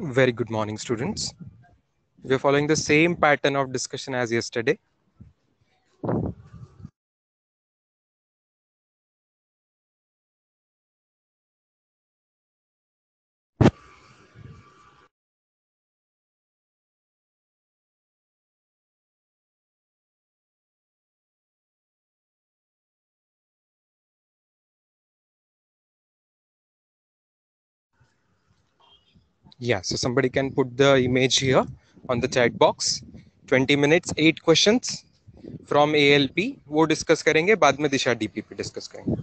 Very good morning, students. We are following the same pattern of discussion as yesterday. Yeah, so somebody can put the image here on the chat box. 20 minutes, 8 questions from ALP. वो discuss करेंगे, बाद में दिशा DPP discuss करेंगे.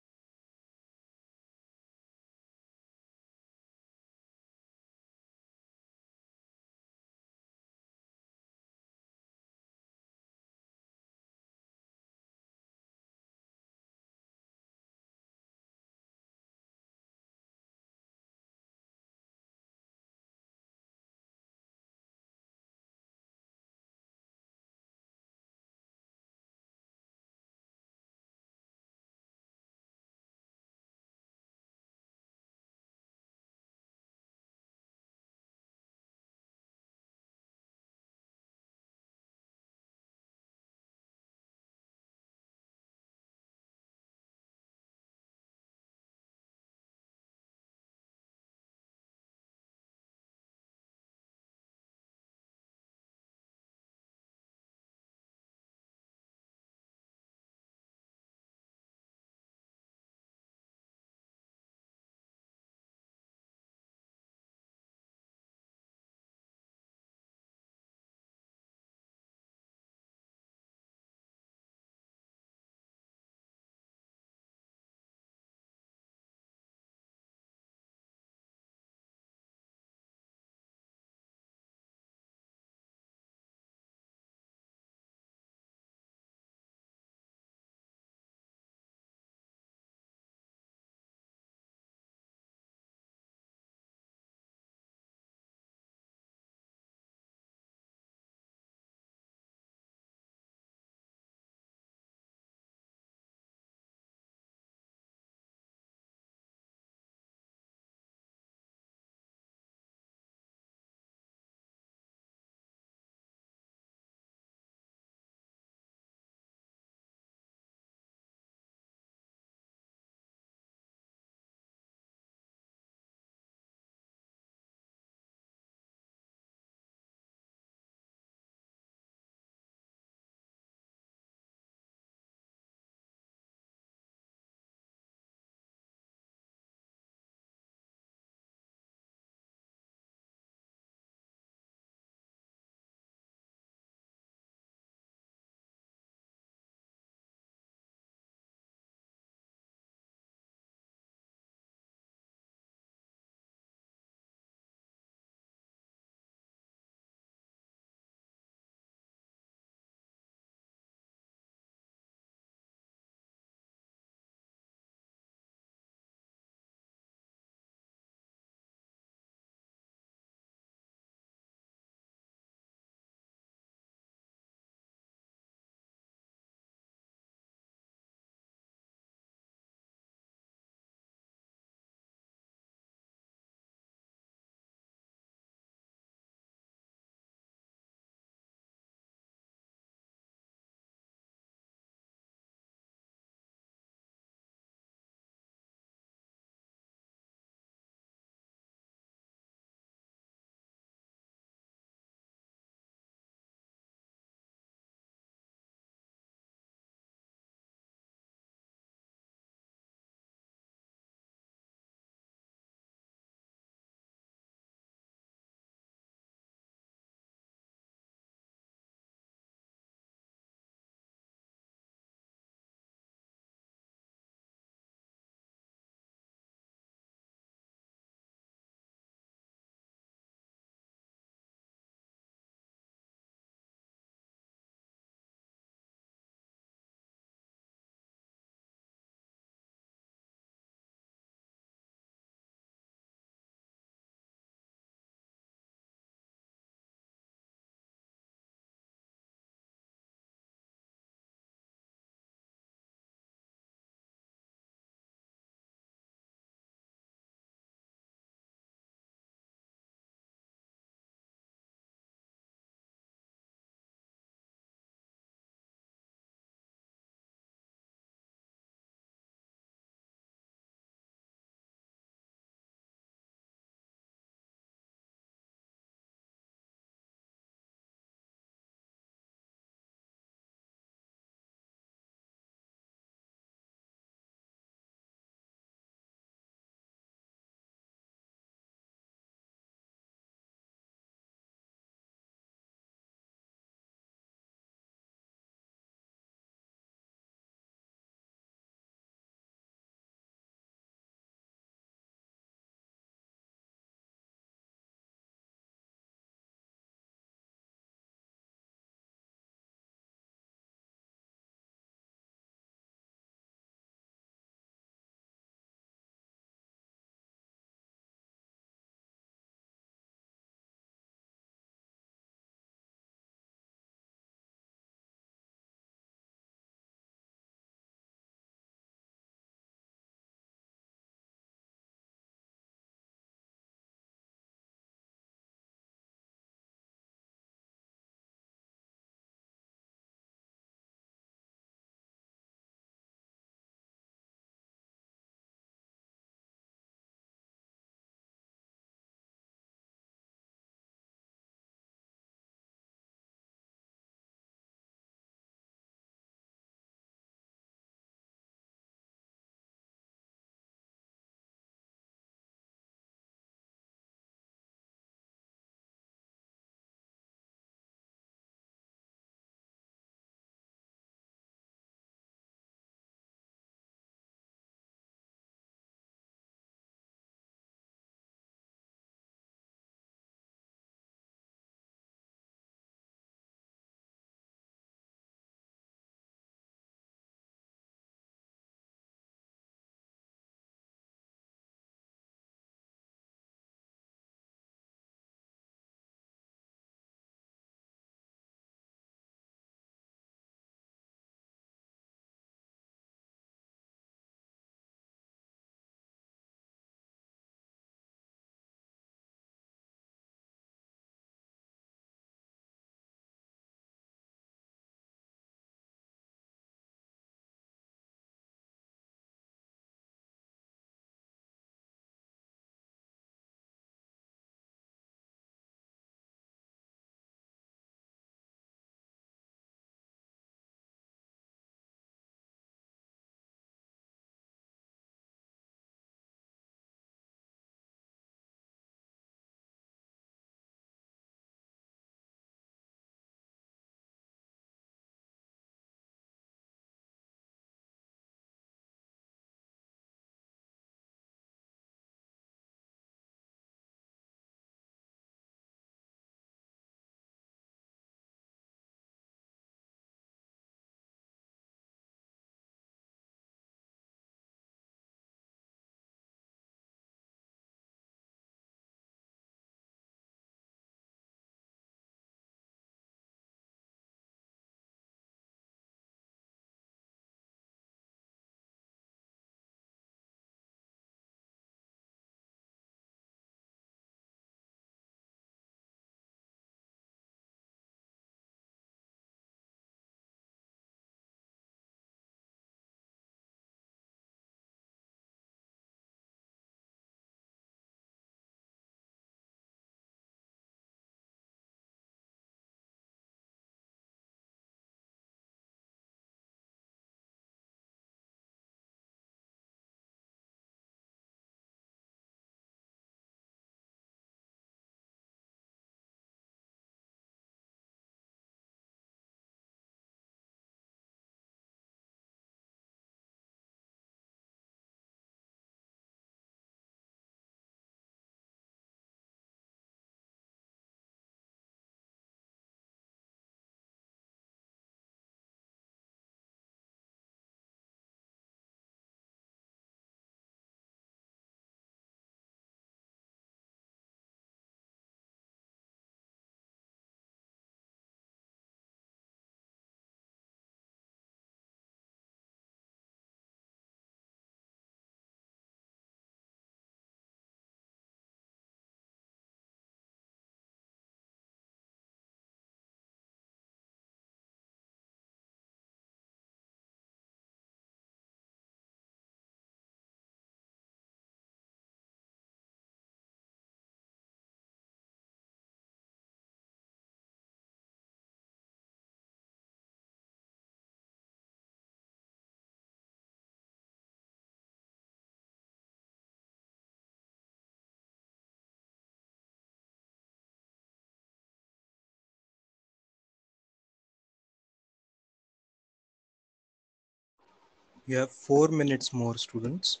You have 4 minutes more, students.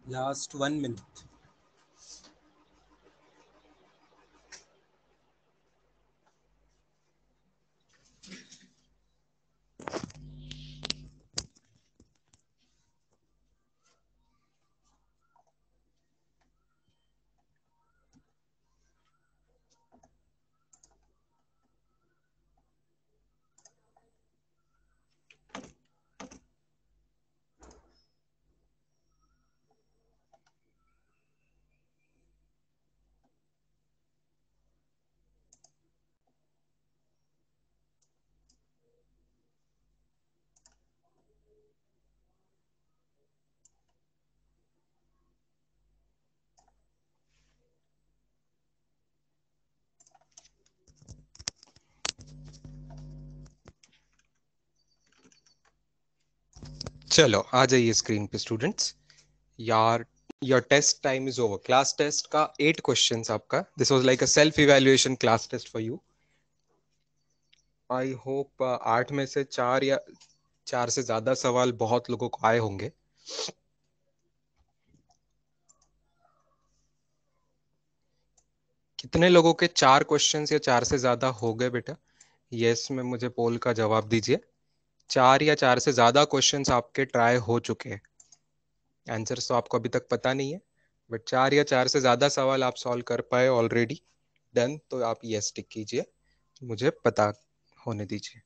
Last 1 minute. चलो आ जाइए screen पे students. यार your test time is over. Class test का 8 questions आपका. This was like a self evaluation class test for you. I hope 8 में से 4 या 4 से ज्यादा सवाल बहुत लोगों को आए होंगे. कितने लोगों के 4 क्वेश्चंस या 4 से ज्यादा हो गए बेटा? यस में मुझे पोल का जवाब दीजिए. 4 या 4 से ज्यादा क्वेश्चंस आपके ट्राई हो चुके हैं. आंसर्स तो आपको अभी तक पता नहीं है, बट 4 या 4 से ज्यादा सवाल आप सॉल्व कर पाए ऑलरेडी. डन, तो आप यस टिक कीजिए, मुझे पता होने दीजिए.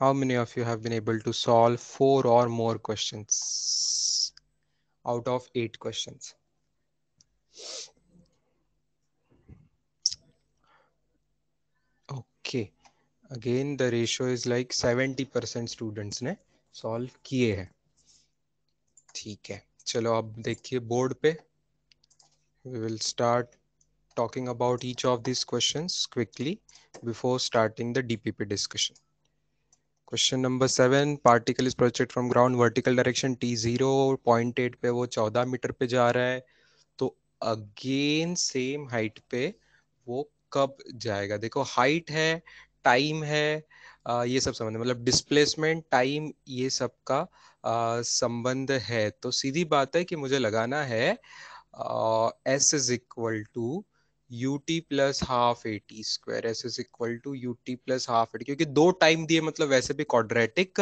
How many of you have been able to solve 4 or more questions out of 8 questions? Okay. Again, the ratio is like 70% students ने solve किए हैं. ठीक है, चलो अब देखिए बोर्ड पे. We will start talking about each of these questions quickly before starting the DPP discussion. Question number 7, particle is projected from ground vertical direction t0 point 8 पे वो 14 मीटर पे जा रहा है. तो अगेन सेम हाइट पे वो कब जाएगा। देखो हाइट है, टाइम है, ये सब संबंध मतलब डिस्प्लेसमेंट, टाइम, ये सब का संबंध है। तो सीधी बात है कि मुझे लगाना है S is equal to U T plus half A T square, S is equal to U T plus half A T, क्योंकि दो टाइम दिए मतलब वैसे भी क्वाड्रेटिक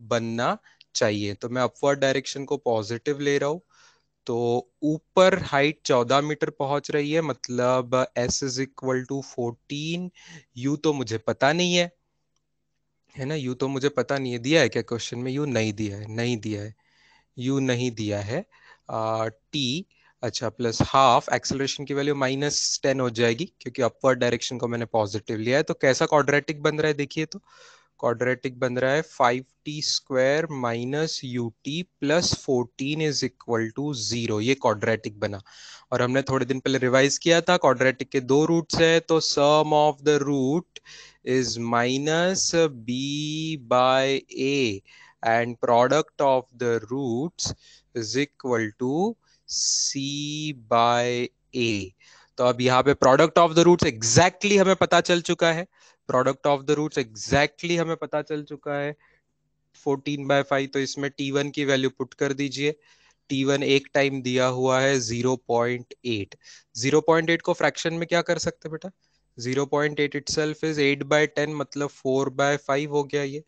बनना चाहिए। तो मैं अपवर्ड डायरेक्शन को पॉजिटिव ले रहा हूं। तो ऊपर हाइट 14 मीटर पहुंच रही है, मतलब S is equal to 14। U तो मुझे पता नहीं है ना, यू तो मुझे पता नहीं है। दिया है क्या क्वेश्चन में? यू नहीं दिया है, नहीं दिया है, यू नहीं दिया है। टी, अच्छा, प्लस हाफ, एक्सेलरेशन की वैल्यू -10 हो जाएगी क्योंकि अपवर्ड डायरेक्शन को मैंने पॉजिटिव लिया है। तो कैसा क्वाड्रेटिक बन रहा है देखिए, तो क्वाड्रेटिक बन रहा है 5t² minus U T plus 14 is equal to 0। ये क्वाड्रेटिक बना। और हमने थोड़े दिन पहले रिवाइज किया था, क्वाड्रेटिक के दो रूट्स है, तो sum of the root is minus B by A and product of the roots is equal to C by A. तो अब यहाँ पे product of the roots exactly हमें पता चल चुका है, product of the roots exactly हमें पता चल चुका है 14/5। तो इसमें t1 की वैल्यू पुट कर दीजिए। t1 एक टाइम दिया हुआ है 0.8। 0.8 को फ्रैक्शन में क्या कर सकते हैं बेटा? 0.8 इटसेल्फ इज 8/10, मतलब 4/5 हो गया ये।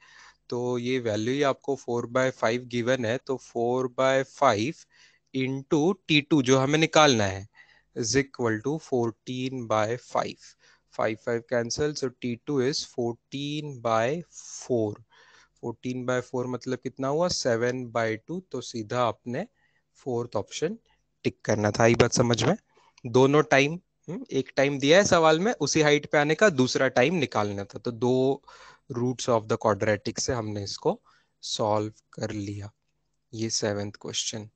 तो ये वैल्यू ही आपको 4/5 गिवन है, तो 4/5 इंटू T2 जो हमें निकालना है is equal to 14/5। 5 cancel, so T2 is 14/4। 14/4 मतलब कितना हुआ? 7/2। तो सीधा आपने फोर्थ ऑप्शन टिक करना था। आई बात समझ में? दोनों टाइम, एक टाइम दिया है सवाल में, उसी हाइट पे आने का दूसरा टाइम निकालना था। तो दो रूट्स ऑफ द क्वाड्रेटिक से हमने इसको सॉल्व कर लिया। ये 7th क्वेश्चन।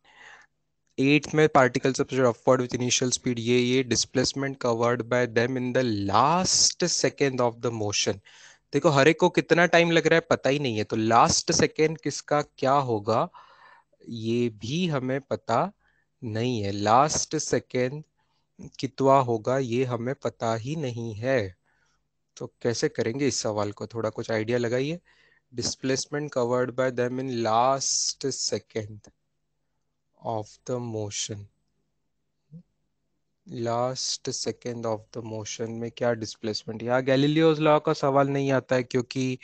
8th में पार्टिकल सबसे अपवर्ड विथ इनिशियल स्पीड, ये displacement covered by them in the last second of the motion. देखो हर एक को कितना टाइम लग रहा है पता ही नहीं है, तो लास्ट सेकेंड किसका क्या होगा ये भी हमें पता नहीं है। लास्ट सेकेंड कितना होगा ये हमें पता ही नहीं है। तो कैसे करेंगे इस सवाल को? थोड़ा कुछ आइडिया लगाइए। Displacement covered by them in last second of the motion, last second of the motion में क्या डिस्प्लेसमेंट? यहाँ गैलीलियोस लॉ का सवाल नहीं आता है, क्योंकि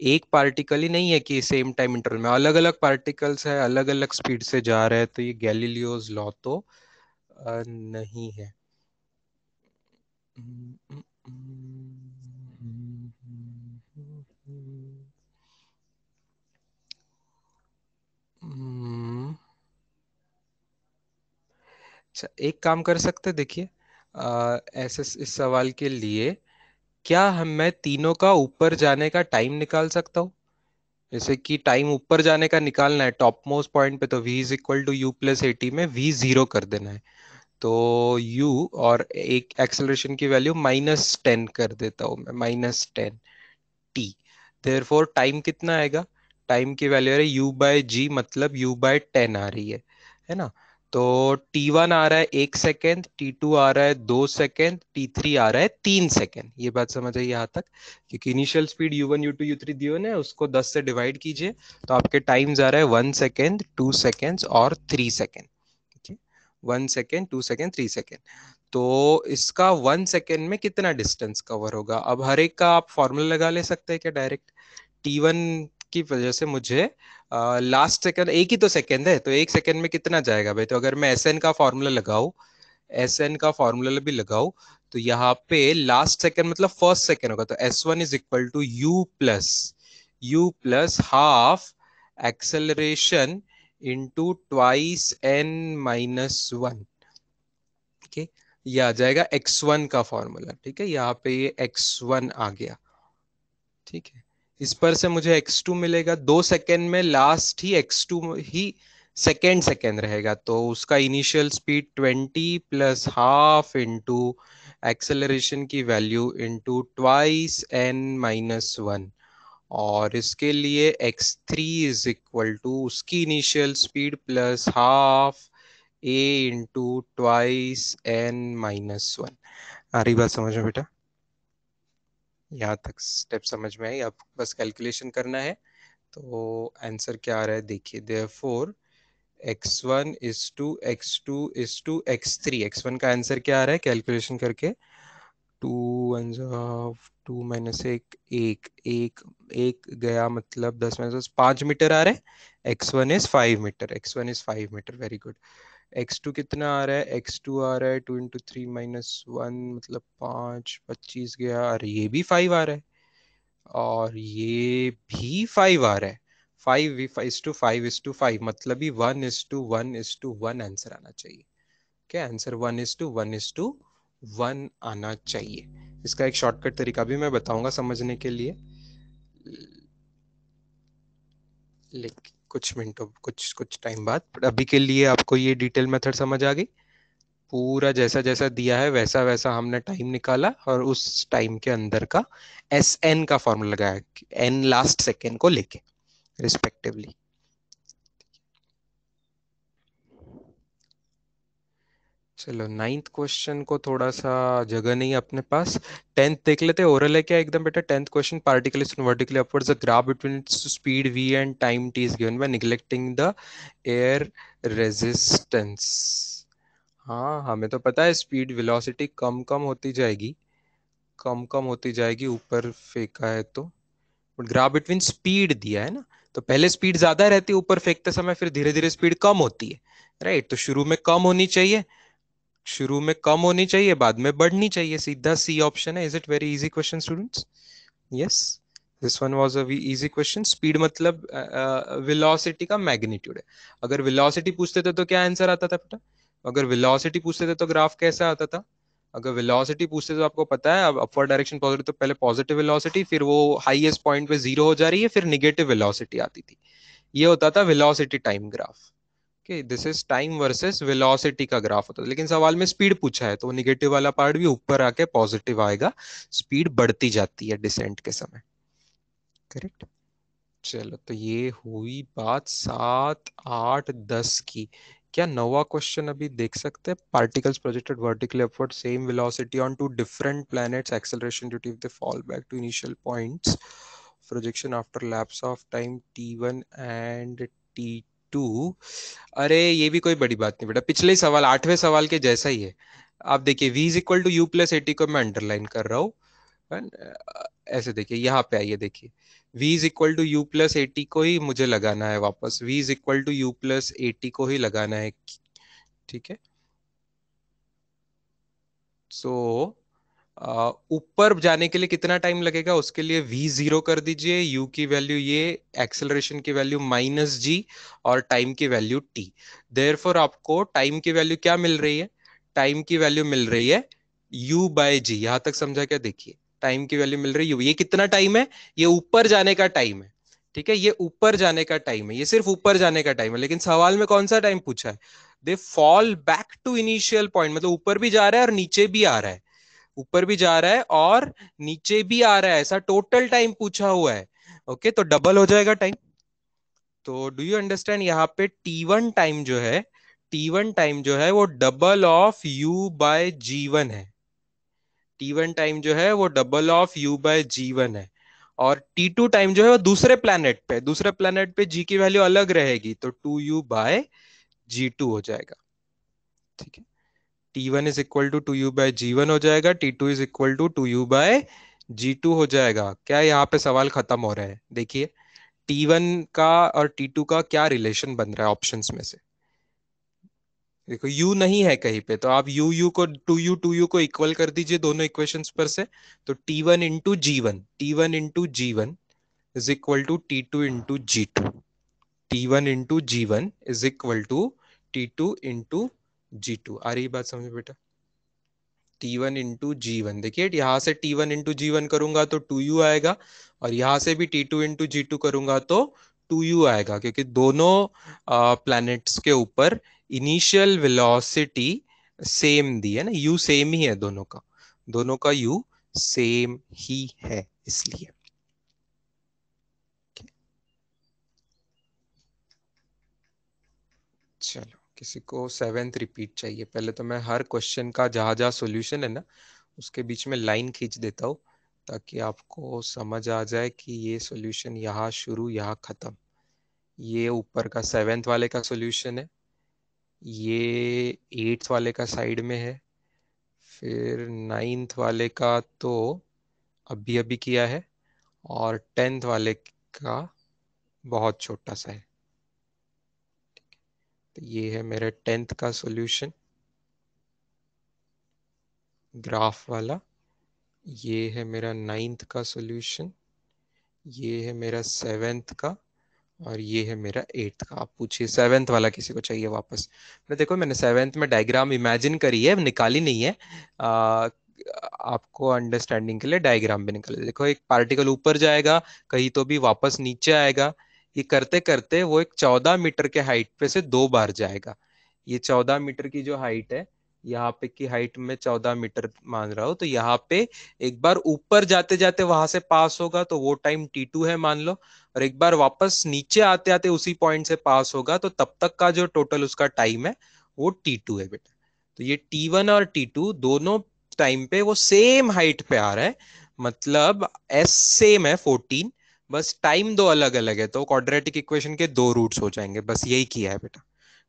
एक पार्टिकल ही नहीं है कि सेम टाइम इंटरवल में अलग अलग पार्टिकल्स है, अलग अलग स्पीड से जा रहे हैं। तो ये गैलीलियोस लॉ तो नहीं है। अच्छा, एक काम कर सकते, देखिए ऐसे इस सवाल के लिए क्या मैं तीनों का ऊपर जाने का टाइम निकाल सकता हूँ? जैसे कि टाइम ऊपर जाने का निकालना है टॉप मोस्ट पॉइंट पे, तो v is equal to you plus A T में v 0 कर देना है। तो u और एक एक्सेलरेशन की वैल्यू -10 कर देता हूं मैं, -10 t। देयरफॉर टाइम कितना आएगा? टाइम की वैल्यू है u/g, मतलब u/10 आ रही है ना? तो t1 आ रहा है 1 सेकेंड, t2 आ रहा है 2 सेकेंड, t3 आ रहा है 3 सेकेंड। ये बात समझ आई यहाँ तक? क्योंकि initial speed u1 u2 u3 दियो ने, उसको 10 से डिवाइड कीजिए तो आपके टाइम्स आ रहा है 1 सेकेंड, 2 सेकेंड और 3 सेकेंड। 1 second, 2 second, 3 second. तो इसका 1 सेकेंड में कितना डिस्टेंस कवर होगा? अब हर एक का आप फॉर्मूला लगा ले सकते हैं क्या डायरेक्ट? T1 की वजह से मुझे लास्ट सेकेंड, एक ही तो सेकेंड है, तो 1 सेकेंड में कितना जाएगा भाई? तो अगर मैं SN का फॉर्मूला लगाऊं, SN का फॉर्मूला भी लगाऊं, तो यहाँ पे लास्ट सेकेंड मतलब फर्स्ट सेकेंड होगा, तो S1 is equal to U plus half acceleration into twice n-1। ठीक है, ये आ जाएगा x1 का फॉर्मूला। ठीक है, यहाँ पे ये x1 आ गया। ठीक है, इस पर से मुझे x2 मिलेगा। 2 सेकेंड में लास्ट ही x2 ही सेकेंड सेकेंड रहेगा, तो उसका initial speed 20 plus half into acceleration की वैल्यू इंटू ट्वाइस n-1। और इसके लिए x3 इज इक्वल टू उसकी initial speed plus half a into twice n-1। आ रही बात समझ में बेटा? यहाँ तक स्टेप समझ में आई, अब बस कैलकुलेशन करना है। तो आंसर क्या आ रहा है देखिए, therefore x1 is to x2 is to x3। x1 का आंसर क्या आ रहा है कैलकुलेशन करके, 2 1 2 -1 एक एक एक गया, मतलब 10 -5 मीटर आ रहा है। x1 is 5 metre, x1 is 5 metre, very good. x2 कितना आ रहा है, x2 आ रहा है 2 × 3 - 1, मतलब 5 25 गया, अरे ये भी 5 आ रहा है, और ये भी 5 आ रहा है। 5:5 मतलब ही 1:1:1 आंसर आना चाहिए। क्या आंसर 1:1:1 आना चाहिए। इसका एक शॉर्टकट तरीका भी मैं बताऊंगा समझने के लिए, लेकिन कुछ मिनटों कुछ कुछ टाइम बाद। पर अभी के लिए आपको ये डिटेल मेथड समझ आ गई। पूरा जैसा जैसा दिया है वैसा वैसा हमने टाइम निकाला, और उस टाइम के अंदर का एस एन का फॉर्मूला लगाया, एन लास्ट सेकेंड को लेके रिस्पेक्टिवली। चलो नाइन्थ क्वेश्चन को थोड़ा सा जगह नहीं है अपने पास, 10th देख लेते हैं। ओरल है क्या एकदम बेटा? 10th question, particle is vertically upwards, the graph between speed v and time t is given by neglecting the air resistance. हाँ हमें तो पता है स्पीड वेलोसिटी कम कम होती जाएगी, कम कम होती जाएगी ऊपर फेंका है तो। बट ग्राफ बिटवीन स्पीड दिया है ना, तो पहले स्पीड ज्यादा रहती है ऊपर फेंकते समय, फिर धीरे धीरे स्पीड कम होती है, राइट? तो शुरू में कम होनी चाहिए, शुरू में कम होनी चाहिए, बाद में बढ़नी चाहिए, सीधा सी ऑप्शन है। Is it very easy question students? Yes, this one was a easy question. Speed मतलब वेलोसिटी का मैग्नीट्यूड है। अगर वेलोसिटी पूछते थे तो क्या आंसर आता था बेटा? अगर वेलोसिटी पूछते थे तो ग्राफ कैसा आता था? अगर वेलोसिटी पूछते तो आपको पता है, अब अपवर्ड डायरेक्शन पॉजिटिव, तो पहले पॉजिटिव वेलोसिटी, फिर वो हाईएस्ट पॉइंट पे 0 हो जा रही है, फिर निगेटिव वेलोसिटी आती थी। ये होता था वेलोसिटी टाइम ग्राफ। कि this is time versus velocity का ग्राफ होता है। लेकिन सवाल में स्पीड पूछा है, तो निगेटिव वाला पार्ट भी ऊपर आके पॉजिटिव आएगा, स्पीड बढ़ती जाती है डिसेंट के समय। करेक्ट। चलो तो ये हुई बात 7 8 10 की। क्या नवा क्वेश्चन अभी देख सकते हैं? Particles projected vertically upward same velocity on two different planets, acceleration due to if they fall back to initial points, projection after lapse of time t1 and t2। अरे ये भी कोई बड़ी बात नहीं बेटा, पिछले ही सवाल 8वें सवाल के जैसा ही है। आप देखिए v is equal to you plus eighty को मैं अंडरलाइन कर रहा हूँ। ऐसे देखिए यहाँ पे आइए, देखिए v is equal to you plus eighty को ही मुझे लगाना है वापस, v is equal to you plus eighty को ही लगाना है। ठीक है, सो ऊपर जाने के लिए कितना टाइम लगेगा, उसके लिए v जीरो कर दीजिए, u की वैल्यू ये, एक्सेलरेशन की वैल्यू -g, और टाइम की वैल्यू t। देयरफॉर आपको टाइम की वैल्यू क्या मिल रही है? टाइम की वैल्यू मिल रही है u बाय जी। यहां तक समझा क्या? देखिए टाइम की वैल्यू मिल रही है u। ये कितना टाइम है? ये ऊपर जाने का टाइम है। ठीक है, ये ऊपर जाने का टाइम है, ये सिर्फ ऊपर जाने का टाइम है। लेकिन सवाल में कौन सा टाइम पूछा है? They fall back to initial point, मतलब ऊपर भी जा रहा है और नीचे भी आ रहा है, ऊपर भी जा रहा है और नीचे भी आ रहा है, ऐसा टोटल टाइम पूछा हुआ है। ओके, तो डबल हो जाएगा टाइम। तो डू यू अंडरस्टैंड, यहाँ पे T1 टाइम जो है, T1 टाइम जो है वो double of U bye G1 है। T1 टाइम जो है वो double of U bye G1 है। और T2 टाइम जो है वो दूसरे प्लेनेट पे, दूसरे प्लेनेट पे G की वैल्यू अलग रहेगी, तो 2U बाय G2 हो जाएगा। ठीक है, T1 is equal to 2U bye G1 हो जाएगा, T2 is equal to 2U bye G2 हो जाएगा। क्या यहाँ पे सवाल खत्म हो रहा है? देखिए T1 का और T2 का क्या रिलेशन बन रहा है ऑप्शंस में से। देखो U नहीं है कहीं पे, तो आप U को 2U को इक्वल कर दीजिए दोनों इक्वेशंस पर से। तो T1 is equal to T2 T1 is equal to T2 आ रही बात समझ में बेटा? T1 देखिए यहाँ से T1 करूंगा तो 2U आएगा, और यहां से भी T2 करूंगा तो 2U आएगा, क्योंकि दोनों प्लैनेट्स के ऊपर इनिशियल वेलोसिटी सेम दी है ना, U सेम ही है दोनों का, दोनों का U सेम ही है इसलिए। चलो किसी को 7th रिपीट चाहिए? पहले तो मैं हर क्वेश्चन का जहां जहां सॉल्यूशन है ना, उसके बीच में लाइन खींच देता हूँ, ताकि आपको समझ आ जाए कि ये सॉल्यूशन यहाँ शुरू यहाँ खत्म। ये ऊपर का 7th वाले का सॉल्यूशन है, ये 8th वाले का साइड में है, फिर 9th वाले का तो अभी अभी किया है, और 10th वाले का बहुत छोटा सा है। तो ये है मेरे 10th का सॉल्यूशन ग्राफ वाला, ये है मेरा 9th का सॉल्यूशन, ये है मेरा 7th का, और ये है मेरा 8th का। आप पूछिए 7th वाला किसी को चाहिए वापस। मैं देखो मैंने 7th में डायग्राम इमेजिन करी है, निकाली नहीं है। आपको अंडरस्टैंडिंग के लिए डायग्राम भी निकाले। देखो एक पार्टिकल ऊपर जाएगा, कहीं तो भी वापस नीचे आएगा। ये करते करते वो एक 14 मीटर के हाइट पे से 2 बार जाएगा। ये 14 मीटर की जो हाइट है, यहाँ पे की हाइट में 14 मीटर मान रहा हूं, तो यहाँ पे एक बार ऊपर जाते जाते वहां से पास होगा तो वो टाइम T2 है मान लो, और एक बार वापस नीचे आते आते उसी पॉइंट से पास होगा, तो तब तक का जो टोटल उसका टाइम है वो T2 है बेटा। तो ये T1 और T2 दोनों टाइम पे वो सेम हाइट पे आ रहा है, मतलब S सेम है 14, बस टाइम दो अलग अलग है। तो क्वाड्रेटिक इक्वेशन के दो रूट्स हो जाएंगे, बस यही किया है बेटा।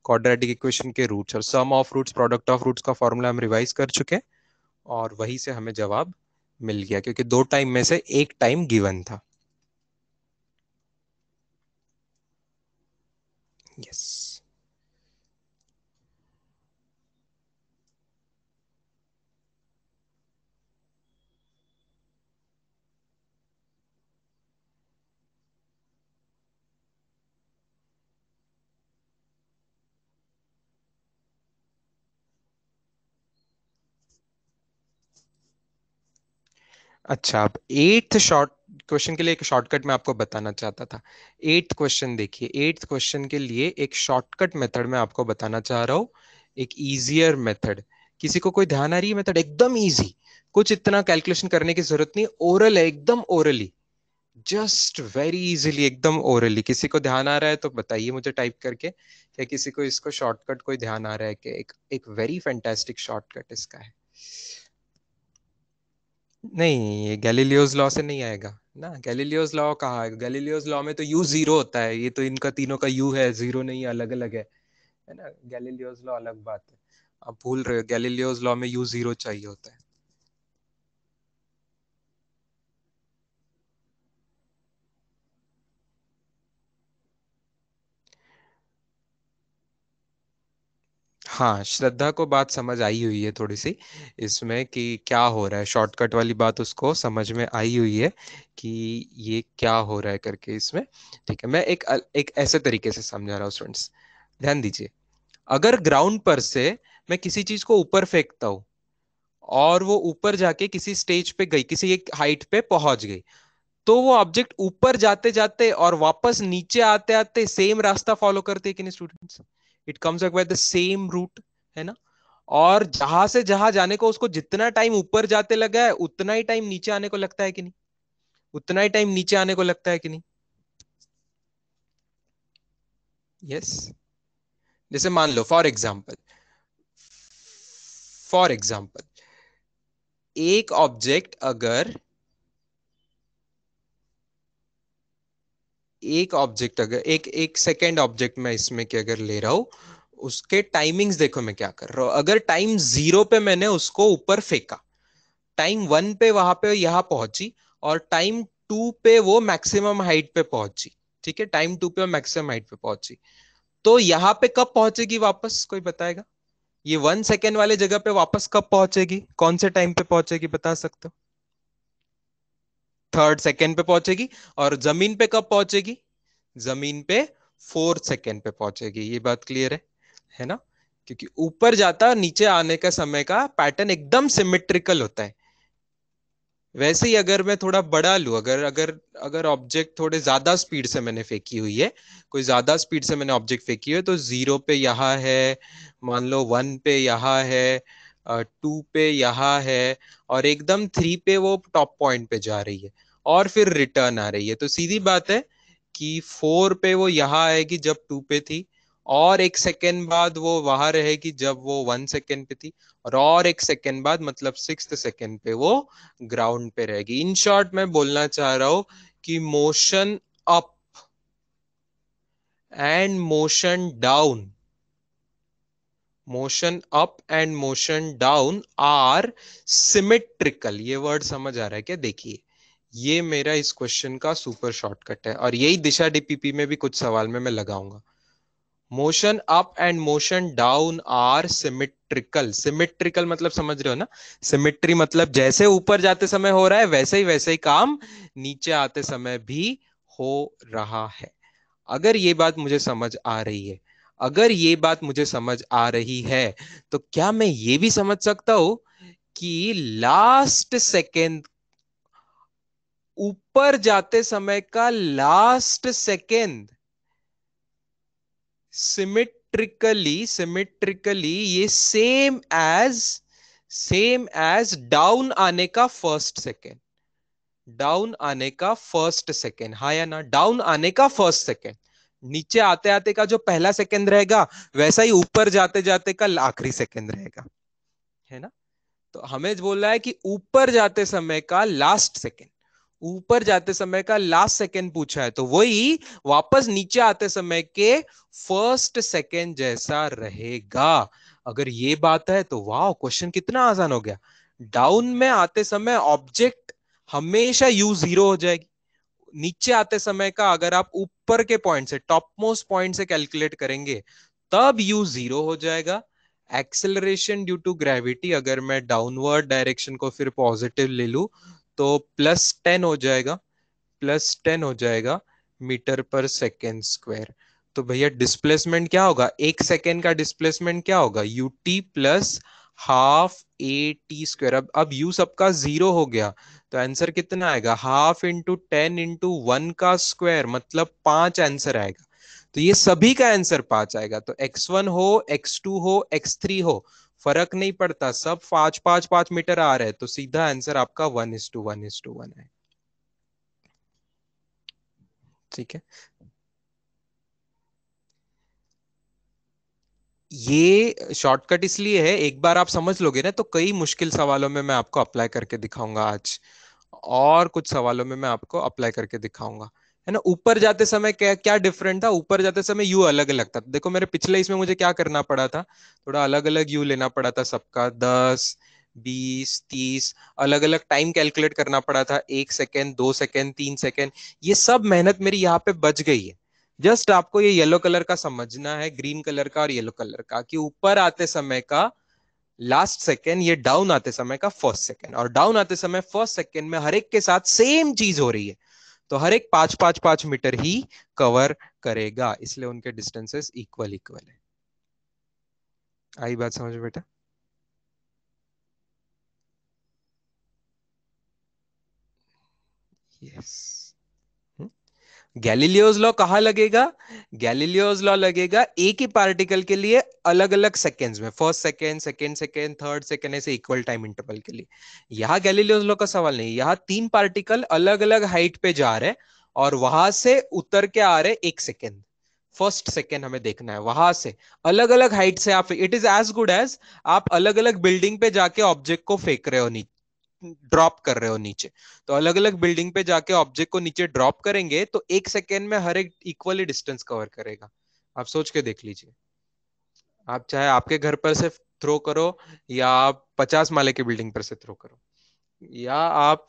क्वाड्रेटिक इक्वेशन के रूट्स और sum of roots product of roots का फॉर्मूला हम रिवाइज कर चुके हैं, और वहीं से हमें जवाब मिल गया, क्योंकि दो टाइम में से एक टाइम गिवन था। यस। अच्छा, अब 8th शॉर्ट क्वेश्चन के लिए एक शॉर्टकट मैं आपको बताना चाहता था। 8th क्वेश्चन देखिए, 8th क्वेश्चन के लिए एक शॉर्टकट मेथड मैं आपको बताना चाह रहा हूँ, एक इजियर मेथड। किसी को कोई ध्यान आ रही है? मेथड एकदम इजी, कुछ इतना कैलकुलेशन करने की जरूरत नहीं, ओरल है, एकदम ओरली, जस्ट वेरी इजीली, एकदम ओरली। किसी को ध्यान आ रहा है तो बताइए मुझे टाइप करके, क्या किसी को इसको शॉर्टकट कोई ध्यान आ रहा है कि एक एक वेरी फैंटास्टिक शॉर्टकट इसका है? नहीं, ये गैलीलियोस लॉ से नहीं आएगा ना। गैलीलियोस लॉ कहाँ है? गैलीलियोस लॉ में तो यू जीरो होता है, ये तो इनका तीनों का यू है, जीरो नहीं, अलग अलग है ना। गैलीलियोस लॉ अलग बात है, आप भूल रहे हो। गैलीलियोस लॉ में यू जीरो चाहिए होता है। हाँ, श्रद्धा को बात समझ आई हुई है थोड़ी सी इसमें, कि क्या हो रहा है, शॉर्टकट वाली बात उसको समझ में आई हुई है कि ये क्या हो रहा है करके इसमें। ठीक है, मैं एक ऐसे तरीके से समझा रहा हूँ स्टूडेंट्स, ध्यान दीजिए। अगर ग्राउंड पर से मैं किसी चीज को ऊपर फेंकता हूं, और वो ऊपर जाके किसी स्टेज पे गई, किसी एक हाइट पे पहुंच गई, तो वो ऑब्जेक्ट ऊपर जाते जाते और वापस नीचे आते आते सेम रास्ता फॉलो करते हैं कि नहीं students? It comes back by the same route, है ना। और जहां से जहां जाने को उसको जितना टाइम ऊपर जाते लगा है, उतना ही टाइम नीचे आने को लगता है कि नहीं? उतना ही टाइम नीचे आने को लगता है कि नहीं? यस। जैसे मान लो फॉर एग्जाम्पल एक ऑब्जेक्ट अगर एक एक सेकेंड ऑब्जेक्ट में इसमें के अगर ले रहा हूं, उसके टाइमिंग्स देखो मैं क्या कर रहा हूं। अगर टाइम 0 पे मैंने उसको ऊपर फेंका, टाइम 1 पे वहां पे यहां पहुंची, और टाइम 2 पे वो मैक्सिमम हाइट पे पहुंची। ठीक है, टाइम 2 पे मैक्सिमम हाइट पे पहुंची, तो यहां पे कब पहुंचेगी वापस, कोई बताएगा? ये 1 सेकेंड वाले जगह पे वापस कब पहुंचेगी, कौन से टाइम पे पहुंचेगी, बता सकते हो? 3rd सेकेंड पे पहुंचेगी। और जमीन पे कब पहुंचेगी? जमीन पे 4th सेकेंड पे पहुंचेगी। ये बात क्लियर है ना? क्योंकि ऊपर जाता नीचे आने का समय का पैटर्न एकदम सिमेट्रिकल होता है। वैसे ही अगर मैं थोड़ा बड़ा लूं, अगर अगर अगर ऑब्जेक्ट थोड़े ज्यादा स्पीड से मैंने फेंकी हुई है, कोई ज्यादा स्पीड से मैंने ऑब्जेक्ट फेंकी हुई है, तो 0 पे यहाँ है, मान लो 1 पे यहाँ है, 2 पे यहाँ है, और एकदम 3 पे वो टॉप पॉइंट पे जा रही है, और फिर रिटर्न आ रही है, तो सीधी बात है कि 4 पे वो यहाँ आएगी जब 2 पे थी, और 1 सेकेंड बाद वो वहां रहेगी जब वो 1 सेकेंड पे थी, और 1 सेकेंड बाद मतलब 6th सेकेंड पे वो ग्राउंड पे रहेगी। इन शॉर्ट मैं बोलना चाह रहा हूं कि motion up and motion up and motion down are symmetrical. ये वर्ड समझ आ रहा है क्या? देखिए, ये मेरा इस क्वेश्चन का सुपर शॉर्टकट है, और यही दिशा डीपीपी में भी कुछ सवाल में मैं लगाऊंगा। Motion up and motion down are symmetrical. Symmetrical मतलब समझ रहे हो ना? सिमेट्री मतलब जैसे ऊपर जाते समय हो रहा है वैसे ही काम नीचे आते समय भी हो रहा है। अगर ये बात मुझे समझ आ रही है, अगर ये बात मुझे समझ आ रही है, तो क्या मैं ये भी समझ सकता हूं कि लास्ट सेकेंड, ऊपर जाते समय का लास्ट सेकेंड सिमेट्रिकली ये सेम एज डाउन आने का फर्स्ट सेकेंड। डाउन आने का फर्स्ट सेकेंड, हाँ या ना? डाउन आने का फर्स्ट सेकेंड, नीचे आते आते का जो पहला सेकेंड रहेगा वैसा ही ऊपर जाते जाते का आखिरी सेकेंड रहेगा, है ना? तो हमें बोल रहा है कि ऊपर जाते समय का लास्ट सेकेंड, ऊपर जाते समय का लास्ट सेकेंड पूछा है, तो वही वापस नीचे आते समय के फर्स्ट सेकेंड जैसा रहेगा। अगर ये बात है तो वाह, क्वेश्चन कितना आसान हो गया। डाउन में आते समय ऑब्जेक्ट हमेशा यू जीरो हो जाएगी। नीचे आते समय का अगर आप ऊपर के पॉइंट से, टॉप मोस्ट पॉइंट से कैलकुलेट करेंगे तब यू जीरो हो जाएगा। एक्सेलरेशन ड्यू टू ग्रेविटी, अगर मैं डाउनवर्ड डायरेक्शन को फिर पॉजिटिव ले लू तो +10 हो जाएगा, मीटर पर सेकेंड स्क्वायर। तो भैया डिस्प्लेसमेंट क्या होगा? 1 सेकेंड का डिस्प्लेसमेंट क्या होगा? UT plus half A T square. अब यू सबका जीरो हो गया, तो आंसर कितना आएगा? हाफ इंटू 10 इंटू 1 का स्क्वायर, मतलब 5 आंसर आएगा। तो ये सभी का आंसर 5 आएगा। तो x1 हो, x2 हो, x3 हो, फर्क नहीं पड़ता, सब 5 5 5 मीटर आ रहे हैं, तो सीधा आंसर आपका 1:1:1 है। ठीक है, ये शॉर्टकट इसलिए है, एक बार आप समझ लोगे ना तो कई मुश्किल सवालों में मैं आपको अप्लाई करके दिखाऊंगा आज, और कुछ सवालों में मैं आपको अप्लाई करके दिखाऊंगा, है ना? ऊपर जाते समय क्या क्या डिफरेंट था? ऊपर जाते समय यू अलग अलग था। देखो मेरे पिछले इसमें मुझे क्या करना पड़ा था, थोड़ा अलग अलग यू लेना पड़ा था सबका, 10 20 30 अलग अलग टाइम कैलकुलेट करना पड़ा था, 1 सेकेंड, 2 सेकेंड, 3 सेकेंड। ये सब मेहनत मेरी यहाँ पे बच गई है। जस्ट आपको ये येलो कलर का समझना है, ग्रीन कलर का और येलो कलर का, कि ऊपर आते समय का लास्ट सेकेंड, ये डाउन आते समय का फर्स्ट सेकेंड, और डाउन आते समय फर्स्ट सेकेंड में हर एक के साथ सेम चीज हो रही है, तो हर एक 5 5 5 मीटर ही कवर करेगा, इसलिए उनके डिस्टेंसेस इक्वल इक्वल है। आई बात समझ बेटा? यस। गैलीलियोज लॉ कहाँ लगेगा? गैलीलियोज लॉ लगेगा एक ही पार्टिकल के लिए अलग अलग सेकेंड्स में, first second, second second, third second, ऐसे इक्वल टाइम इंटरवल के लिए। यहाँ गैलीलियोज लॉ का सवाल नहीं, यहाँ 3 पार्टिकल अलग अलग हाइट पे जा रहे हैं और वहां से उतर के आ रहे 1 सेकेंड, फर्स्ट सेकेंड हमें देखना है, वहां से अलग अलग हाइट से आप, it is as good as आप अलग अलग बिल्डिंग पे जाके ऑब्जेक्ट को फेंक रहे हो, ड्रॉप कर रहे हो नीचे। तो अलग अलग बिल्डिंग पे जाके ऑब्जेक्ट को नीचे ड्रॉप करेंगे तो 1 सेकेंड में हर एक इक्वली डिस्टेंस कवर करेगा। आप सोच के देख लीजिए, आप चाहे आपके घर पर से थ्रो करो, या आप 50 माले की बिल्डिंग पर से थ्रो करो, या आप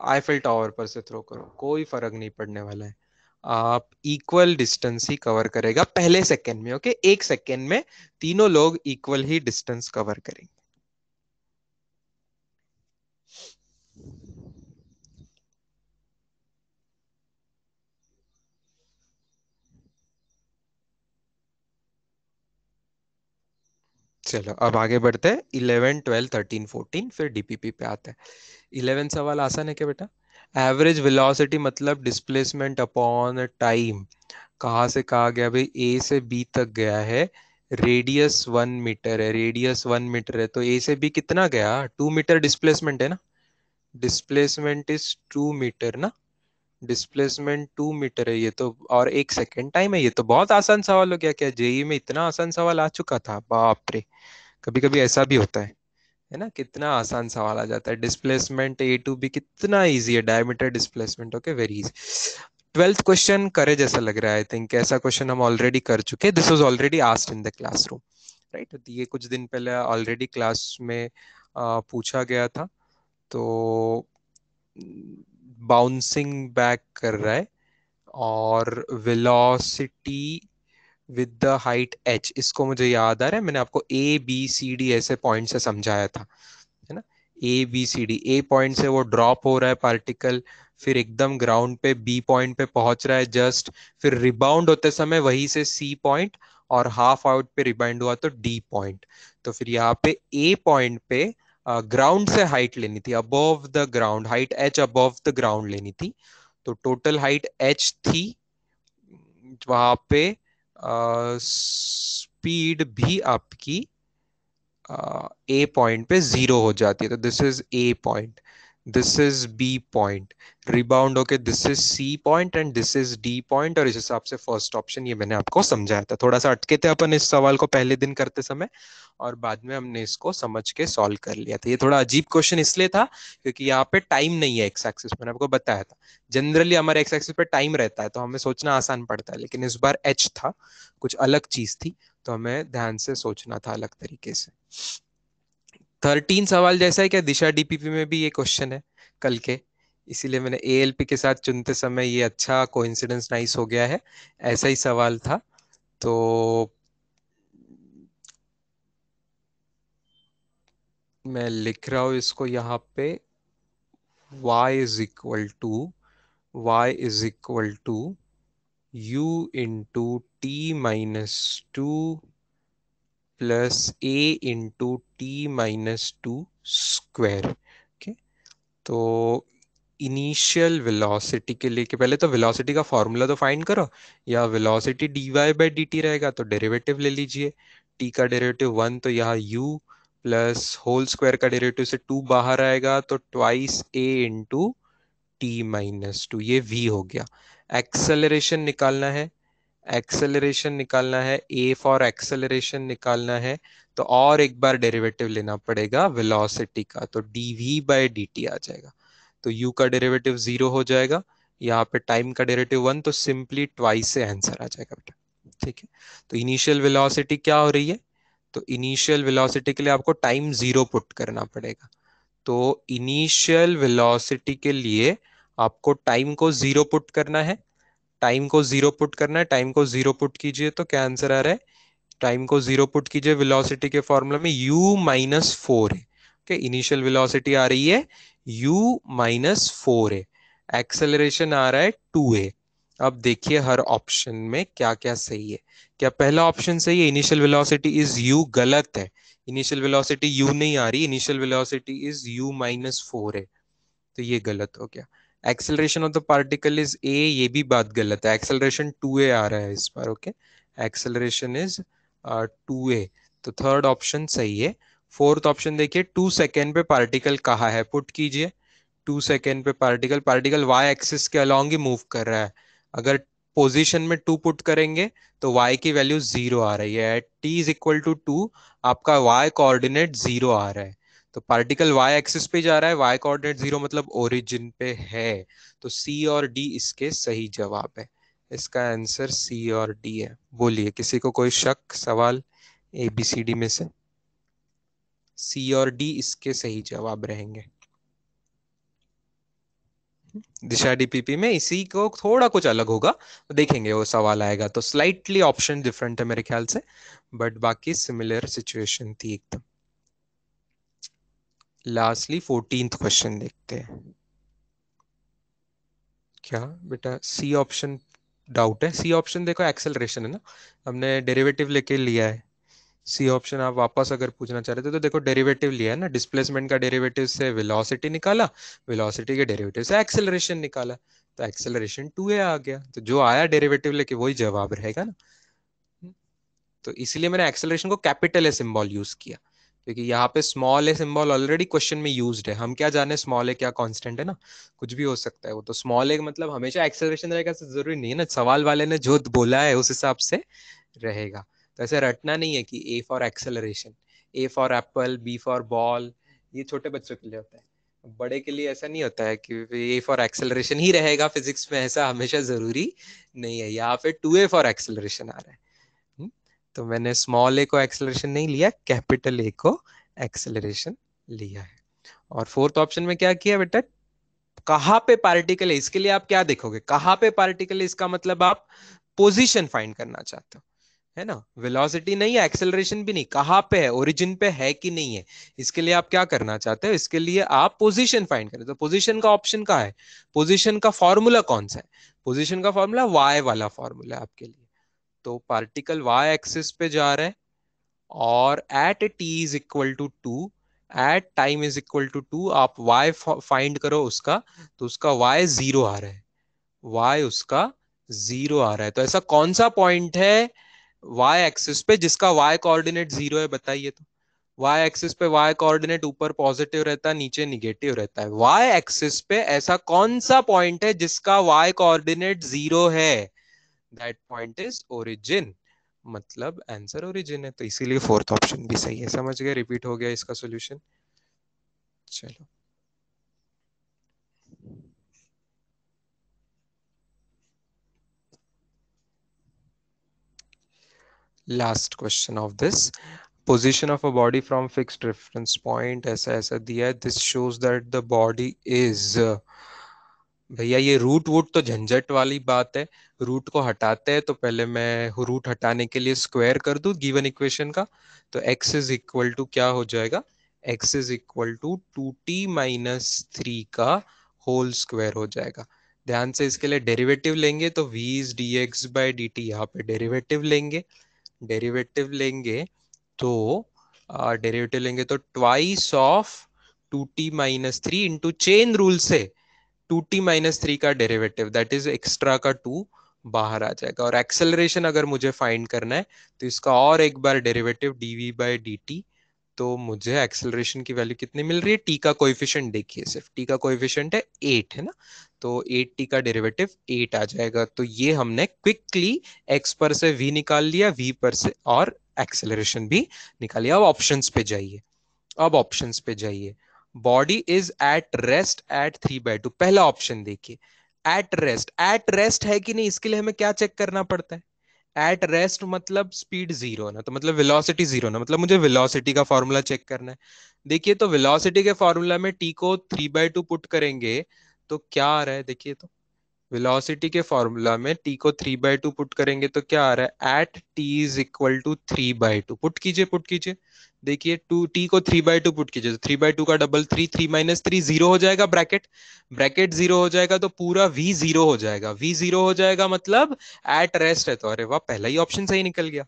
आईफिल टावर पर से थ्रो करो, कोई फर्क नहीं पड़ने वाला है। आप इक्वल डिस्टेंस ही कवर करेगा पहले सेकेंड में। ओके, 1 सेकेंड में तीनों लोग इक्वल ही डिस्टेंस कवर करेंगे। चलो अब आगे बढ़ते हैं, 11 12 13 14, फिर डीपीपी पे आते हैं। 11 सवाल आसान है क्या बेटा? एवरेज वेलोसिटी मतलब डिस्प्लेसमेंट अपॉन टाइम, कहाँ से कहा गया भाई? ए से बी तक गया है, रेडियस 1 मीटर है, रेडियस 1 मीटर है, तो ए से बी कितना गया? 2 मीटर डिस्प्लेसमेंट है ना, डिस्प्लेसमेंट इज 2 मीटर ना, डिस्प्लेसमेंट 2 मीटर है ये तो, और 1 सेकेंड टाइम है। ये तो बहुत आसान सवाल हो गया। क्या जेई में इतना आसान सवाल आ चुका था? बाप रे, कभी कभी ऐसा भी होता है ना, कितना आसान सवाल आ जाता है। डिस्प्लेसमेंट ए टू बी कितना इजी है, diameter displacement. Okay, very easy. 12th question करे जैसा लग रहा है। आई थिंक ऐसा क्वेश्चन हम ऑलरेडी कर चुके, this was already asked in the classroom, right. तो ये कुछ दिन पहले ऑलरेडी क्लास में पूछा गया था। तो बाउंसिंग बैक कर रहा है और velocity with the height h, इसको मुझे याद आ रहा है, मैंने आपको ए बी सी डी ऐसे पॉइंट से समझाया था, है ना। A B C D, A point से वो ड्रॉप हो रहा है पार्टिकल, फिर एकदम ग्राउंड पे बी पॉइंट पे पहुंच रहा है जस्ट, फिर रिबाउंड होते समय वहीं से सी पॉइंट, और हाफ आउट पे रिबाउंड हुआ तो डी पॉइंट। तो फिर यहाँ पे ए पॉइंट पे ग्राउंड से हाइट लेनी थी, above the ground, height H above the ground लेनी थी। तो टोटल हाइट एच थी वहां पे। स्पीड भी आपकी ए पॉइंट पे 0 हो जाती है। तो this is A point, this is B point, rebound होके this is C point and this is D point. और इस हिसाब से फर्स्ट ऑप्शन ये मैंने आपको समझाया था। थोड़ा सा अटके थे अपन इस सवाल को पहले दिन करते समय, और बाद में हमने इसको समझ के सॉल्व कर लिया था। ये थोड़ा अजीब क्वेश्चन इसलिए था क्योंकि यहाँ पे टाइम नहीं है एक्स एक्सिस, मैंने आपको बताया था। जनरली हमारे एक्स एक्सिस पे टाइम रहता है तो हमें सोचना आसान पड़ता है, लेकिन इस बार एच था, कुछ अलग चीज थी, तो हमें ध्यान से सोचना था अलग तरीके से। 13 सवाल जैसा है क्या दिशा डीपीपी में भी ये क्वेश्चन है कल के, इसीलिए मैंने एएलपी के साथ चुनते समय ये अच्छा कोइंसिडेंस नाइस हो गया है। ऐसा ही सवाल था। तो मैं लिख रहा हूं इसको यहाँ पे, y is equal to, y is equal to u into T minus two plus a into T minus two square. Okay, तो इनिशियल वेलोसिटी के लिए, कि पहले तो वेलोसिटी का फॉर्मूला तो फाइंड करो, या velocity D Y by D T रहेगा तो डेरिवेटिव ले लीजिए। टी का डेरिवेटिव 1, तो यहाँ u प्लस होल स्क्वायर का डेरिवेटिव से 2 बाहर आएगा तो twice a into T minus to, ये v हो गया। एक्सेलरेशन निकालना है, एक्सेलरेशन निकालना है, ए फॉर एक्सेलरेशन निकालना है, तो और एक बार डेरिवेटिव लेना पड़ेगा वेलोसिटी का, तो dv बाय dt आ जाएगा। तो u का डेरिवेटिव 0 हो जाएगा, यहाँ पे टाइम का डेरिवेटिव 1, तो सिंपली ट्वाइस से आंसर आ जाएगा बेटा। ठीक है, तो इनिशियल वेलोसिटी क्या हो रही है, तो इनिशियल वेलोसिटी के लिए आपको टाइम 0 पुट करना पड़ेगा। तो इनिशियल वेलोसिटी के लिए आपको टाइम को 0 पुट करना है, टाइम को 0 पुट करना है, टाइम को 0 पुट कीजिए तो क्या आंसर आ रहा है, टाइम को 0 पुट कीजिए वेलोसिटी के फॉर्मूला में, u माइनस 4 है। ओके, इनिशियल वेलोसिटी आ रही है u माइनस 4 है, एक्सेलरेशन आ रहा है 2a। अब देखिए हर ऑप्शन में क्या क्या सही है। क्या पहला ऑप्शन सही है, इनिशियल वेलोसिटी इज u? गलत है, इनिशियल वेलोसिटी u नहीं आ रही, initial velocity is u minus 4 है, तो ये गलत हो गया। Acceleration of the particle is a, ये भी बात गलत है, एक्सेलरेशन 2a आ रहा है इस बार। ओके, एक्सेलरेशन इज 2a, तो थर्ड ऑप्शन सही है। फोर्थ ऑप्शन देखिए, 2 सेकेंड पे पार्टिकल कहाँ है, पुट कीजिए। 2 सेकेंड पे पार्टिकल, पार्टिकल वाई एक्सिस के अलोंग ही मूव कर रहा है। अगर पोजीशन में 2 पुट करेंगे तो y की वैल्यू 0 आ रही है, at t is equal to 2 आपका y कोऑर्डिनेट 0 आ रहा है। तो पार्टिकल y एक्सिस पे जा रहा है, y कोऑर्डिनेट 0 मतलब ओरिजिन पे है। तो C और D इसके सही जवाब है, इसका आंसर C और D है। बोलिए, किसी को कोई शक, सवाल ए बी सी डी में से? C और D इसके सही जवाब रहेंगे। दिशा डीपीपी में इसी को थोड़ा कुछ अलग होगा, देखेंगे वो सवाल आएगा तो, स्लाइटली ऑप्शन डिफरेंट है मेरे ख्याल से, बट बाकी सिमिलर सिचुएशन थी एकदम। लास्टली 14th क्वेश्चन देखते हैं। क्या बेटा सी ऑप्शन डाउट है? सी ऑप्शन देखो एक्सेलरेशन है ना, हमने डेरिवेटिव लेके लिया है। सी ऑप्शन आप वापस अगर पूछना चाह रहे थे तो देखो डेरिवेटिव लिया है ना, डिस्प्लेसमेंट का डेरिवेटिव से वेलोसिटी निकाला, वेलोसिटी के डेरिवेटिव से एक्सेलरेशन निकाला, तो एक्सेलरेशन 2a आ गया, तो जो आया डेरिवेटिव लेके वही जवाब रहेगा ना। तो इसलिए मैंने एक्सेलरेशन को कैपिटल ए सिंबल यूज किया, क्योंकि यहाँ पे small a symbol already question में यूज्ड है, हम क्या जाने स्मॉल ए क्या कांस्टेंट है ना, कुछ भी हो सकता है वो, तो स्मॉल ए मतलब हमेशा एक्सेलरेशन रहेगा तो जरूरी नहीं है ना, सवाल वाले ने जो बोला है उस हिसाब से रहेगा। तो ऐसे रटना नहीं है कि A for acceleration, A for apple, B for ball, ये छोटे बच्चों के लिए होता है, बड़े के लिए ऐसा नहीं होता है कि ए फॉर एक्सेलरेशन ही रहेगा फिजिक्स में, ऐसा हमेशा जरूरी नहीं है। यहाँ पे टू ए फॉर एक्सेलरेशन आ रहा है। हम्म? तो मैंने स्मॉल ए को एक्सेलरेशन नहीं लिया, कैपिटल ए को एक्सेलरेशन लिया है। और फोर्थ ऑप्शन में क्या किया बेटा, कहां पे पार्टिकल है, इसके लिए आप क्या देखोगे, कहां पे पार्टिकल है, इसका मतलब आप पोजीशन फाइंड करना चाहते हो, है ना, वेलोसिटी नहीं है, एक्सेलरेशन भी नहीं, कहां पे है, ओरिजिन पे है कि नहीं है, इसके लिए आप क्या करना चाहते हो, इसके लिए आप पोजीशन फाइंड करें। तो पोजीशन का ऑप्शन का है, पोजीशन का फॉर्मूला कौन सा है, पोजीशन का फॉर्मूला वाई वाला फॉर्मूला है आपके लिए। तो पार्टिकल वाई एक्सिस पे जा रहा है और at T is equal to two, at time is equal to two, आप y फाइंड करो उसका, तो उसका y जीरो आ रहा है, y उसका जीरो आ रहा है। तो ऐसा कौन सा पॉइंट है y एक्सिस पे जिसका y कोऑर्डिनेट जीरो है, बताइए तो। y एक्सिस पे y कोऑर्डिनेट ऊपर पॉजिटिव रहता है, नीचे निगेटिव रहता है, y एक्सिस पे ऐसा कौन सा पॉइंट है जिसका y कोऑर्डिनेट जीरो है, दैट पॉइंट इज ओरिजिन, मतलब आंसर ओरिजिन है। तो इसीलिए फोर्थ ऑप्शन भी सही है, समझ गए, रिपीट हो गया इसका सॉल्यूशन। चलो last question of this, position of a body from fixed reference point, ऐसा ऐसा दिया है, this shows that the body is, भैया ये रूट वूट तो झंझट वाली बात है, रूट को हटाते हैं, तो पहले मैं रूट हटाने के लिए स्क्वायर कर दूं गिवन इक्वेशन का, तो x इज इक्वल टू क्या हो जाएगा, x is equal to 2t - 3 का होल स्क्वायर हो जाएगा। ध्यान से इसके लिए डेरिवेटिव लेंगे तो v इज dx/dt, यहाँ पे डेरिवेटिव लेंगे, डेरिवेटिव लेंगे तो डेरिवेटिव लेंगे तो twice of 2t - 3 into chain rule से 2t - 3 का डेरिवेटिव, दैट इज एक्स्ट्रा का 2 बाहर आ जाएगा। और एक्सेलरेशन अगर मुझे फाइंड करना है तो इसका और एक बार डेरिवेटिव dv/dt, तो मुझे एक्सेलरेशन की वैल्यू कितनी मिल रही है, टी का कोएफिशिएंट देखिए, सिर्फ टी का कोएफिशिएंट है 8, है ना, तो 8t का डेरिवेटिव 8 आ जाएगा। तो ये हमने क्विकली x पर से v निकाल लिया, v पर से, और एक्सेलरेशन भी निकाल लिया। अब ऑप्शंस पे जाइए, अब ऑप्शंस पे जाइए, body is at rest at 3/2, पहला ऑप्शन देखिए, एट रेस्ट, एट रेस्ट है कि नहीं, इसके लिए हमें क्या चेक करना पड़ता है, एट रेस्ट मतलब स्पीड जीरो ना, तो मतलब वेलोसिटी जीरो ना, मतलब मुझे वेलोसिटी का फॉर्मूला चेक करना है। देखिए तो वेलोसिटी के फॉर्मूला में टी को 3/2 पुट करेंगे तो क्या आ रहा है, देखिए तो वेलोसिटी के फॉर्मूला में टी को 3/2 पुट करेंगे तो क्या आ रहा है, at T is equal to 3/2, put कीजिए, पुट कीजिए, देखिए टू टी को 3/2 पुट कीजिए तो 3/2 का डबल 3, 3 - 3 जीरो हो जाएगा, ब्रैकेट, ब्रैकेट जीरो हो जाएगा, तो पूरा वी जीरो हो जाएगा, वी जीरो हो जाएगा मतलब एट रेस्ट है। तो अरे वाह, पहला ही ऑप्शन सही निकल गया,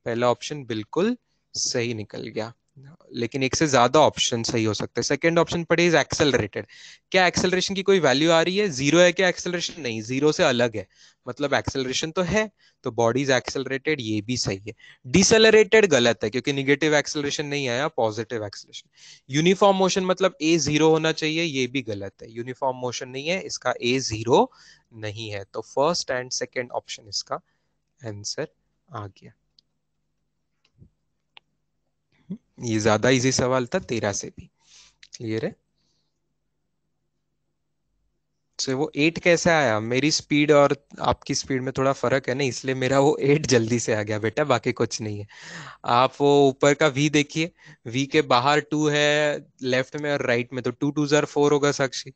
पहला ऑप्शन बिल्कुल सही निकल गया। लेकिन एक से ज्यादा ऑप्शन सही हो सकते हैं। सेकंड ऑप्शन पढ़े इज एक्सेलरेटेड, क्या एक्सेलरेशन की कोई वैल्यू आ रही है, जीरो है क्या एक्सेलरेशन, नहीं, जीरो से अलग है, मतलब एक्सेलरेशन तो है, तो बॉडी इज एक्सेलरेटेड, ये भी सही है। डिसेलरेटेड गलत है क्योंकि निगेटिव एक्सेलरेशन नहीं आया, पॉजिटिव एक्सेलरेशन। यूनिफॉर्म मोशन मतलब ए जीरो होना चाहिए, ये भी गलत है, यूनिफॉर्म मोशन नहीं है, इसका ए जीरो नहीं है। तो फर्स्ट एंड सेकेंड ऑप्शन इसका आंसर आ गया। ये ज्यादा इजी सवाल था 13 से भी, क्लियर है। से वो 8 कैसे आया, मेरी स्पीड और आपकी स्पीड में थोड़ा फर्क है ना, इसलिए मेरा वो 8 जल्दी से आ गया बेटा, बाकी कुछ नहीं है। आप वो ऊपर का v देखिए, v के बाहर 2 है लेफ्ट में और राइट में, तो 2 2 जार 4 होगा साक्षी,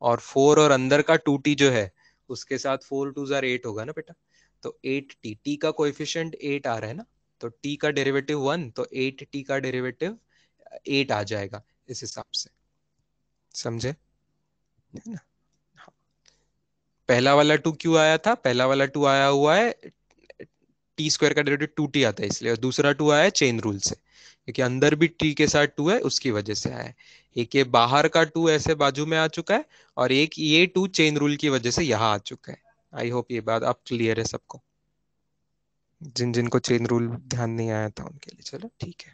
और 4 और अंदर का 2t जो है उसके साथ 4 2 जार 8 होगा ना बेटा, तो 8t, t का कोएफिशिएंट 8 आ रहा है ना, तो t का डेरिवेटिव 1, तो 8t का डेरिवेटिव 8 आ जाएगा इस हिसाब से, समझे, है ना। हाँ। पहला वाला 2 क्यों आया था, पहला वाला 2 आया हुआ है, टी स्क्वायर का डेरिवेटिव 2t आता है इसलिए, और दूसरा 2 आया है चेन रूल से, क्योंकि अंदर भी t के साथ 2 है उसकी वजह से आया है। एक ये बाहर का 2 ऐसे बाजू में आ चुका है, और एक ये 2 चेन रूल की वजह से यहाँ आ चुका है। आई होप ये बात अब क्लियर है सबको, जिन जिनको चेन रूल ध्यान नहीं आया था उनके लिए, चलो ठीक है।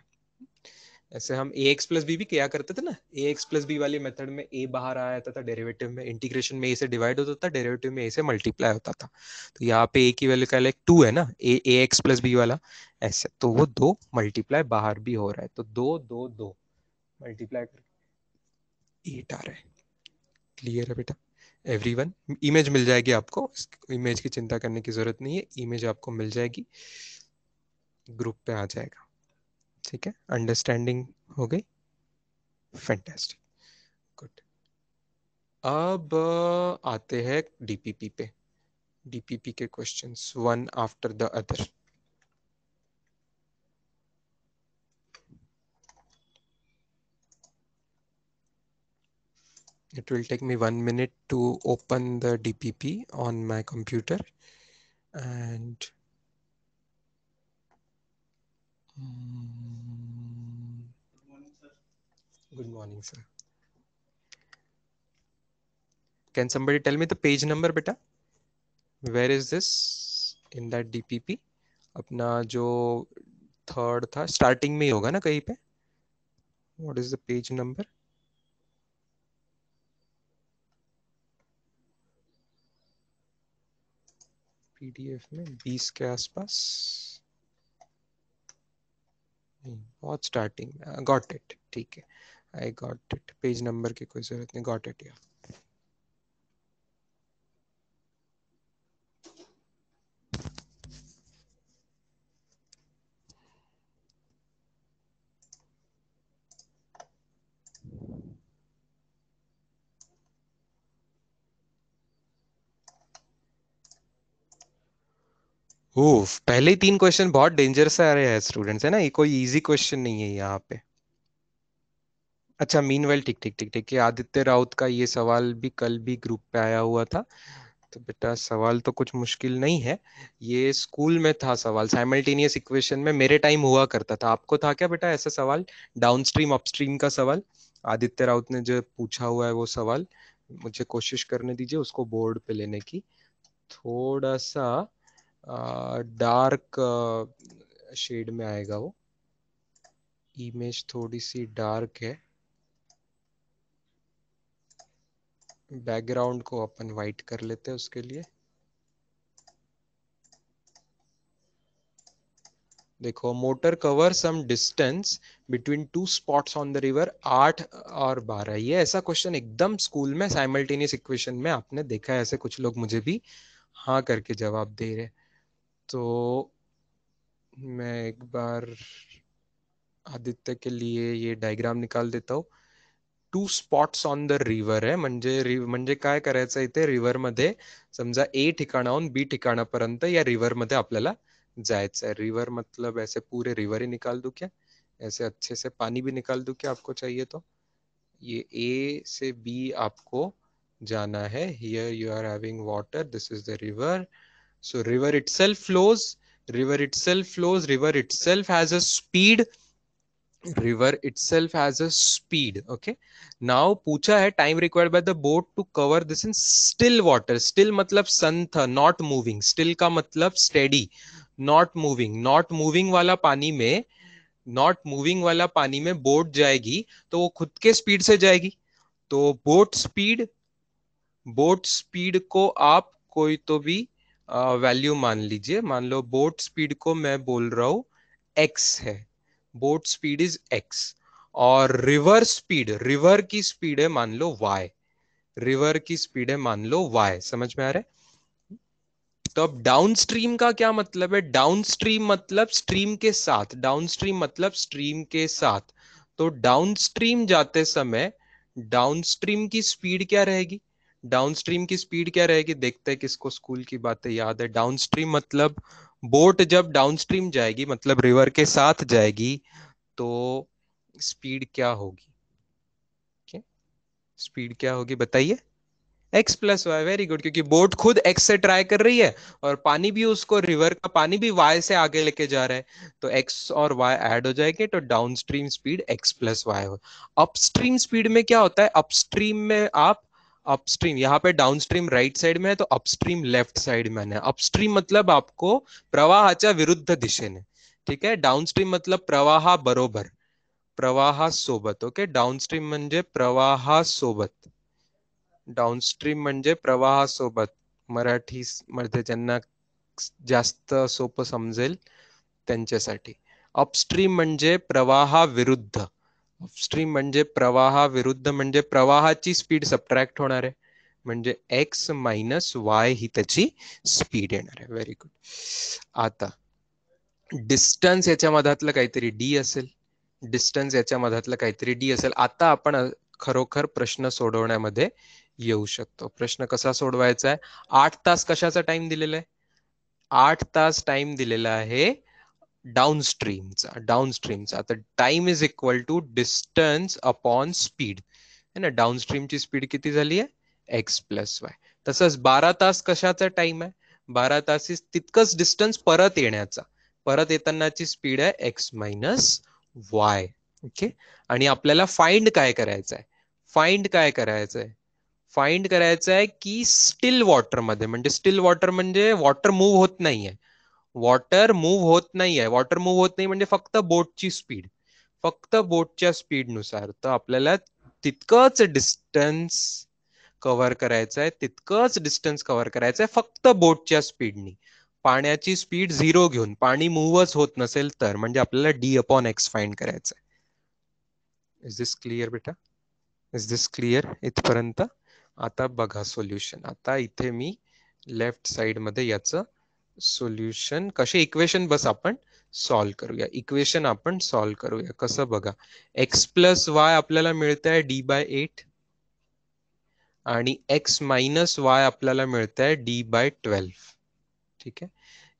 ऐसे हम ए एक्स प्लस बी भी किया करते थे ना, ए एक्स प्लस बी वाली मेथड में ए बाहर आ जाता था डेरिवेटिव में, इंटीग्रेशन में ए से डिवाइड होता था, डेरिवेटिव में ए से मल्टीप्लाई होता था। तो यहाँ पे ए की वैल्यू का लाइक 2 है ना, ए एक्स प्लस बी वाला, ऐसे तो वो 2 मल्टीप्लाई बाहर भी हो रहा है, तो 2 2 2 मल्टीप्लाई करके 8 आ रहा है। क्लियर है बेटा एवरीवन? इमेज मिल जाएगी आपको, इमेज की चिंता करने की जरूरत नहीं है, इमेज आपको मिल जाएगी, ग्रुप पे आ जाएगा। ठीक है, अंडरस्टैंडिंग हो गई? Fantastic, good. अब आते हैं डीपीपी पे, डीपीपी के questions one after the other. It will take me 1 minute to open the DPP on my computer and good morning sir. Can somebody tell me the page number beta? Where is this in that DPP? अपना जो third था starting में ही होगा ना कहीं पे? What is the page number? PDF में 20 के आसपास, बहुत स्टार्टिंग में। गॉट इट, ठीक है, I got it, page number की कोई जरूरत नहीं, गॉट इट। या पहले ही 3 क्वेश्चन बहुत डेंजर से आ रहे हैं स्टूडेंट्स, है ना, ये कोई इजी क्वेश्चन नहीं है यहाँ पे। अच्छा मीनवाइल, ठीक ठीक ठीक ठीक है, आदित्य राउत का ये सवाल भी कल भी ग्रुप पे आया हुआ था, तो बेटा सवाल तो कुछ मुश्किल नहीं है, ये स्कूल में था सवाल, साइमल्टेनियस इक्वेशन में मेरे टाइम हुआ करता था। आपको था क्या बेटा ऐसा सवाल, डाउनस्ट्रीम अपस्ट्रीम का सवाल? आदित्य राउत ने जो पूछा हुआ है वो सवाल, मुझे कोशिश करने दीजिए उसको बोर्ड पे लेने की। थोड़ा सा डार्क शेड में आएगा वो, इमेज थोड़ी सी डार्क है, बैकग्राउंड को अपन वाइट कर लेते हैं उसके लिए। देखो, motor cover some distance between two spots on the river, 8 और 12, ये ऐसा क्वेश्चन एकदम स्कूल में साइमल्टेनियस इक्वेशन में आपने देखा है, ऐसे कुछ लोग मुझे भी हाँ करके जवाब दे रहे। तो मैं एक बार आदित्य के लिए ये डायग्राम निकाल देता हूँ। Two spots on the river आहे, म्हणजे काय करायचं इथे, रिव्हर मध्ये समजा ए ठिकाणाहून बी ठिकाणापर्यंत या रिव्हर मध्ये आपल्याला जायचं है। रिवर मतलब ऐसे पूरे रिवर ही निकाल दूं क्या, ऐसे अच्छे से पानी भी निकाल दूं क्या आपको चाहिए तो? ये ए से बी आपको जाना है, here you are having water, this is the river, so river itself flows, river itself flows, river itself has a speed, river itself has a speed, okay? Now पूछा है time required by the boat to cover this in still water, still मतलब संथ, not moving, still का मतलब steady, not moving, not moving वाला पानी में, not moving वाला पानी में बोट जाएगी तो वो खुद के स्पीड से जाएगी, तो बोट स्पीड को आप कोई तो भी वैल्यू मान लीजिए, मान लो बोट स्पीड को मैं बोल रहा हूं एक्स है, बोट स्पीड इज एक्स, और रिवर स्पीड, रिवर की स्पीड है मान लो वाई, रिवर की स्पीड है मान लो वाई, समझ में आ रहा है? तो अब डाउनस्ट्रीम का क्या मतलब है, डाउनस्ट्रीम मतलब स्ट्रीम के साथ, डाउनस्ट्रीम मतलब स्ट्रीम के साथ, तो डाउनस्ट्रीम जाते समय डाउनस्ट्रीम की स्पीड क्या रहेगी, डाउनस्ट्रीम की स्पीड क्या रहेगी, देखते हैं किसको स्कूल की बातें याद है। डाउनस्ट्रीम मतलब बोट जब डाउनस्ट्रीम जाएगी मतलब रिवर के साथ जाएगी, तो स्पीड क्या होगी, स्पीड क्या होगी बताइए? X plus Y, very good, क्योंकि बोट खुद एक्स से ट्राई कर रही है और पानी भी उसको, रिवर का पानी भी वाई से आगे लेके जा रहा है, तो एक्स और वाई ऐड हो जाएंगे तो downstream speed X plus Y हो। अपस्ट्रीम स्पीड में क्या होता है, अपस्ट्रीम में आप, अपस्ट्रीम यहाँ पे डाउनस्ट्रीम राइट साइड में है तो अपस्ट्रीम लेफ्ट साइड में है। अपस्ट्रीम मतलब आपको प्रवाहाच्या विरुद्ध दिशेने, ठीक है, डाउनस्ट्रीम मतलब प्रवाहा बरोबर, प्रवाहासोबत. ओके, डाउनस्ट्रीम म्हणजे प्रवाहासोबत. डाउनस्ट्रीम म्हणजे प्रवाहासोबत. मराठी मध्ये ज्यांना जास्त सोपं समजेल त्यांच्यासाठी. अपस्ट्रीम म्हणजे प्रवाहाविरुद्ध. अपस्ट्रीम म्हणजे प्रवाहाविरुद्ध, म्हणजे प्रवाहाची स्पीड सबट्रॅक्ट होणार आहे, म्हणजे x मायनस वाय ही त्याची स्पीड येणार आहे. Very good. आता डिस्टन्स याच्या मधातलं काहीतरी डी असेल. डिस्टन्स याच्या मधातलं काहीतरी डी असेल. आता आपण खरोखर प्रश्न सोडवण्यामध्ये येऊ शकतो. प्रश्न कसा सोडवायचा आहे? 8 तास कशाचा टाइम दिलेला आहे? 8 तास टाइम दिलेला आहे डाउनस्ट्रीमचा. डाउनस्ट्रीमचा आता time is equal to distance upon speed है ना. डाउनस्ट्रीमची स्पीड किती झाली आहे? X plus Y. तसंच 12 तास कशाचा टाइम आहे? 12 तास तितकंच डिस्टन्स परत येण्याचा. परत येतानाची स्पीड आहे एक्स मायनस वाय. ओके. आणि आपल्याला फाइंड काय करायचं आहे? फाइंड काय करायचं आहे? फाइंड करायचं आहे की स्टिल वॉटर मध्ये, म्हणजे स्टिल वॉटर म्हणजे वॉटर मूव्ह होत नाहीये. वॉटर मूव्ह होत नाहीये. वॉटर मूव्ह होत नाही म्हणजे फक्त बोटची स्पीड. फक्त बोटच्या स्पीड नुसार. तर आपल्याला तितकंच डिस्टन्स कव्हर करायचं आहे, तितकंच डिस्टन्स कव्हर करायचं आहे फक्त बोटच्या स्पीडनी. पाण्याची स्पीड 0 घेऊन, पाणी मूव्हच होत नसेल तर, म्हणजे आपल्याला डी अपॉन एक्स फाइंड करायचं आहे. इज दिस क्लिअर बेटा? इज दिस क्लिअर इथपर्यंत? आता बघा सोल्युशन. आता इथे मी लेफ्ट साइड मध्ये याचं सोल्युशन, कसे इक्वेशन बस आपण सॉल्व करूया. इक्वेशन आपण सॉल्व करूया. कसं बघा, एक्स प्लस वाय आपल्याला मिळत आहे डी बाय 8 आणि एक्स मायनस वाय आपल्याला मिळत आहे डी बाय 12. ठीक आहे.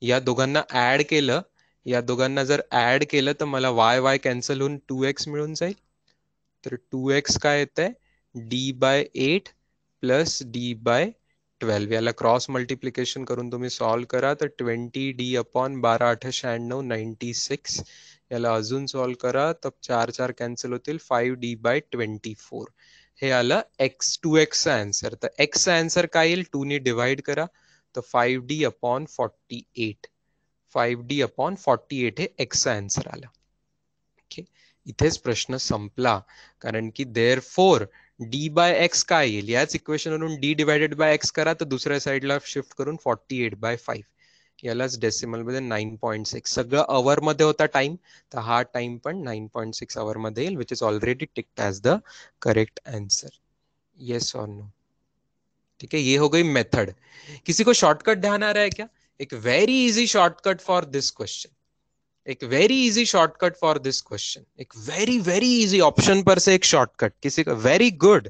या दोघांना ऍड केलं, या दोघांना जर ऍड केलं तर मला वाय वाय कॅन्सल होऊन 2x मिळून जाईल. तर 2x काय येत आहे? डी बाय 8 प्लस डी बाय 12. याला क्रॉस मल्टिप्लिकेशन करून तुम्ही सॉल्व करा तर 20 डी अपॉन 12 8 96 96. याला अजून सॉल्व करा तर 4 4 कॅन्सल होतील, 5 डी बाय 24. हे आलं x 2x चा आन्सर. तर x चा आन्सर काय येईल? 2 ने डिवाइड करा तर 5d अपॉन 48. 5d अपॉन 48 हे x चा आन्सर आला. ओके. इथेच प्रश्न संपला, कारण की therefore D by X काय येईल? याच इक्वेशन वरून डी डिवायडेड बाय एक्स करा तर दुसऱ्या साईडला शिफ्ट करून 48 बाय 5. यालाच डेसिमल मध्ये 9.6. सगळं अवर मध्ये होता टाइम, तर हा टाइम पण 9.6 अवर मध्ये येईल, which is already ticked as the correct answer. Yes और नो? ठीक है, ये हो गई मेथड. किसी को शॉर्टकट ध्यान आ रहा है क्या? एक very easy shortcut for this question. एक very easy shortcut for this question. एक वेरी वेरी इजी ऑप्शन पर से एक शॉर्टकट किसी का. वेरी गुड,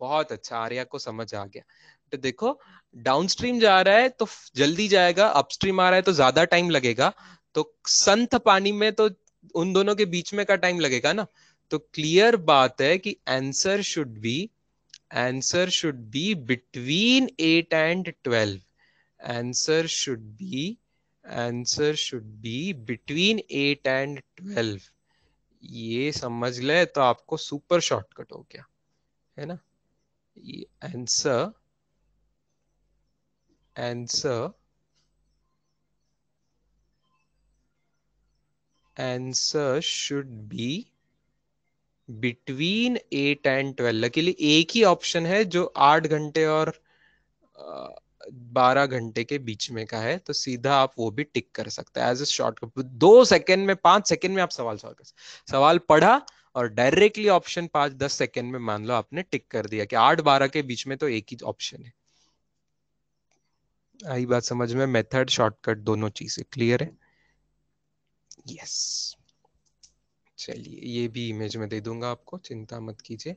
बहुत अच्छा. आर्या को समझ आ गया. तो देखो, डाउनस्ट्रीम जा रहा है तो जल्दी जाएगा, अपस्ट्रीम आ रहा है तो ज्यादा टाइम लगेगा. तो संथ पानी में तो उन दोनों के बीच में का टाइम लगेगा ना. तो क्लियर बात है कि answer should be between 8 and 12. Answer should be between 8 and 12. ये समझ ले तो आपको सुपर शॉर्टकट हो गया, है ना. ये answer should be between 8 and 12. Luckily एक ही ऑप्शन है जो 8 घंटे और 12 घंटे के बीच में का है, तो सीधा आप वो भी टिक कर सकते हैं एज ए शॉर्टकट. 2 सेकंड में, 5 सेकंड में आप सवाल सॉल्व कर सकते. सवाल पढ़ा और डायरेक्टली ऑप्शन 5-10 सेकंड में मान लो आपने टिक कर दिया कि 8-12 के बीच में तो एक ही ऑप्शन है. आई बात समझ में? मेथड शॉर्टकट दोनों चीजें क्लियर है? यस. चलिए, ये भी इमेज में दे दूंगा आपको, चिंता मत कीजिए.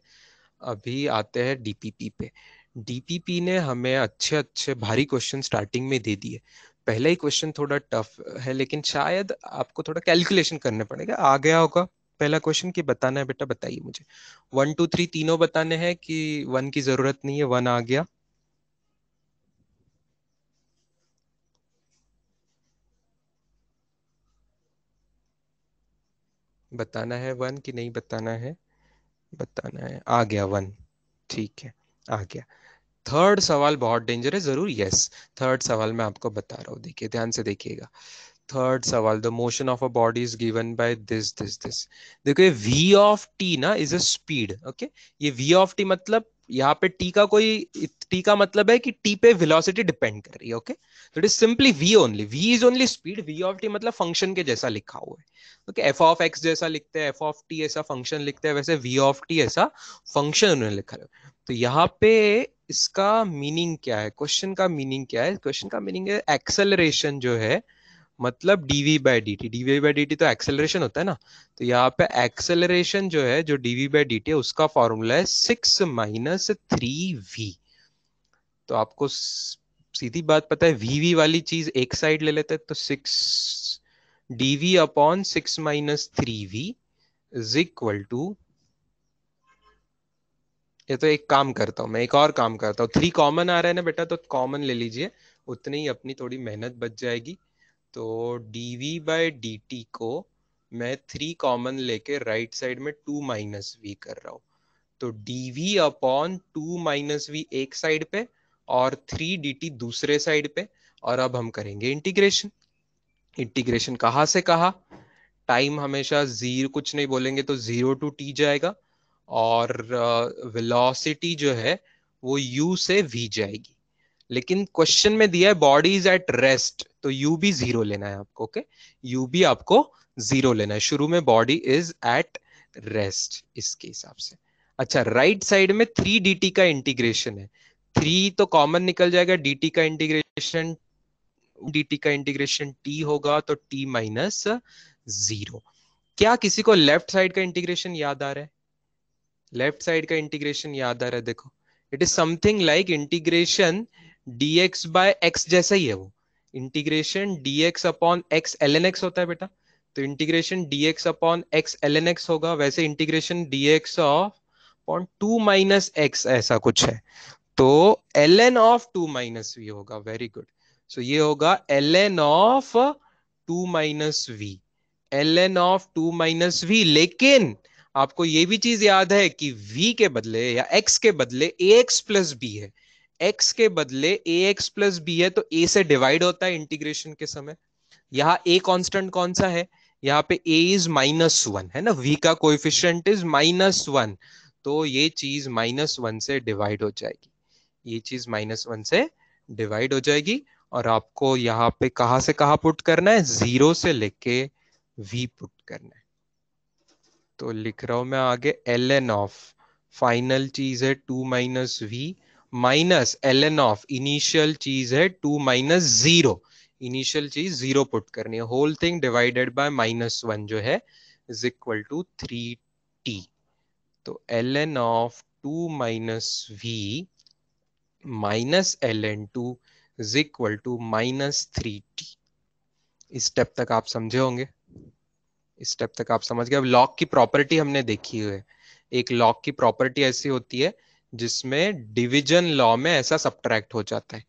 अभी आते हैं डीपीपी पे. डीपीपी ने हमें अच्छे अच्छे भारी क्वेश्चन स्टार्टिंग में दे दिए. पहला ही क्वेश्चन थोड़ा टफ है, लेकिन शायद आपको थोड़ा कैलकुलेशन करने पड़ेगा. आ गया होगा पहला क्वेश्चन की बताना है बेटा? बताइए मुझे. 1 2 3 तीनों बताने हैं कि 1 की जरूरत नहीं है? 1 आ गया. बताना है 1 की नहीं बताना है? बताना है. आ गया 1. ठीक है, आ गया. थर्ड सवाल बहुत डेंजर है. जरूर यस, थर्ड सवाल मैं आपको बता रहा हूँ. देखिए, ध्यान से देखिएगा. थर्ड सवाल, the motion of a body is given by this. देखो ये v ऑफ t ना इज अ स्पीड, ओके। ये v ऑफ t मतलब यहाँ पे t का मतलब है कि t पे वेलोसिटी डिपेंड कर रही है, ओके। तो it is simply v only, v is only speed, v of t मतलब फंक्शन के जैसा लिखा हुआ है, ओके। f ऑफ x जैसा लिखते हैं, f ऑफ t ऐसा फंक्शन लिखते हैं, वैसे v ऑफ t ऐसा फंक्शन उन्होंने लिखा है। तो यहाँ पे इसका मीनिंग क्या है, क्वेश्चन का मीनिंग क्या है? क्वेश्चन का मीनिंग है एक्सेलरेशन जो है, मतलब D V by D T. D V by D T तो एक्सेलरेशन होता है ना, तो यहाँ पे एक्सेलरेशन जो है, जो डीवी बाई डी टी है, उसका फॉर्मूला है 6 - 3v। तो आपको सीधी बात पता है, वी वाली चीज एक साइड ले लेते हैं, तो 6 dv/6 - 3v is equal to, ये तो एक काम करता हूं मैं, एक और काम करता हूँ, 3 कॉमन आ रहा है ना बेटा, तो कॉमन ले लीजिए, उतनी ही अपनी थोड़ी मेहनत बच जाएगी। तो dv/dt को मैं 3 कॉमन लेके राइट साइड में 2 - v कर रहा हूं। तो dv/2 - v एक साइड पे और 3dt दूसरे साइड पे। और अब हम करेंगे इंटीग्रेशन। इंटीग्रेशन कहां से कहा? टाइम हमेशा जीरो, कुछ नहीं बोलेंगे तो 0 to t जाएगा, और वेलोसिटी जो है वो u से v जाएगी। लेकिन क्वेश्चन में दिया है बॉडी इज एट रेस्ट, तो u भी 0 लेना है आपको, ओके। u भी आपको 0 लेना है, शुरू में बॉडी इज एट रेस्ट इसके हिसाब से। अच्छा, राइट साइड में 3dt का इंटीग्रेशन है, 3 तो कॉमन निकल जाएगा, dt का इंटीग्रेशन t होगा, तो t - 0। क्या किसी को लेफ्ट साइड का इंटीग्रेशन याद आ रहा है? लेफ्ट साइड का इंटीग्रेशन याद आ रहा है? देखो, it is something like integration dx by x जैसा ही है वो। Integration dx upon x ln x होता है बेटा, तो integration dx upon x ln x होगा, वैसे integration dx of upon 2 - x ऐसा कुछ है, तो ln ऑफ 2 - v होगा। Very good. सो ये होगा ln of 2 - v, ln of 2 - v। लेकिन आपको ये भी चीज याद है कि v के बदले या x के बदले ax प्लस b है, x के बदले ax प्लस b है, तो a से डिवाइड होता है इंटीग्रेशन के समय। यहाँ a कांस्टेंट कौन सा है? यहाँ पे a इज -1 है ना, v का कोएफिशिएंट इज -1, तो ये चीज -1 से डिवाइड हो जाएगी, ये चीज -1 से डिवाइड हो जाएगी। और आपको यहाँ पे कहां से कहां पुट करना है? 0 से लेके v पुट करना है। तो लिख रहा हूं मैं आगे, ln ऑफ फाइनल चीज है 2 - v minus ln of initial चीज है 2 - 0। इनिशियल चीज 0 पुट करनी है, होल थिंग डिवाइडेड बाय -1 जो है इज इक्वल टू 3t। तो ln of 2 - v minus ln2 is equal to -3t। इस स्टेप तक आप समझे होंगे, इस स्टेप तक आप समझ गए। अब लॉग की प्रॉपर्टी हमने देखी है, एक लॉग की प्रॉपर्टी ऐसी होती है जिसमें डिवीजन लॉ में ऐसा सब्ट्रैक्ट हो जाता है,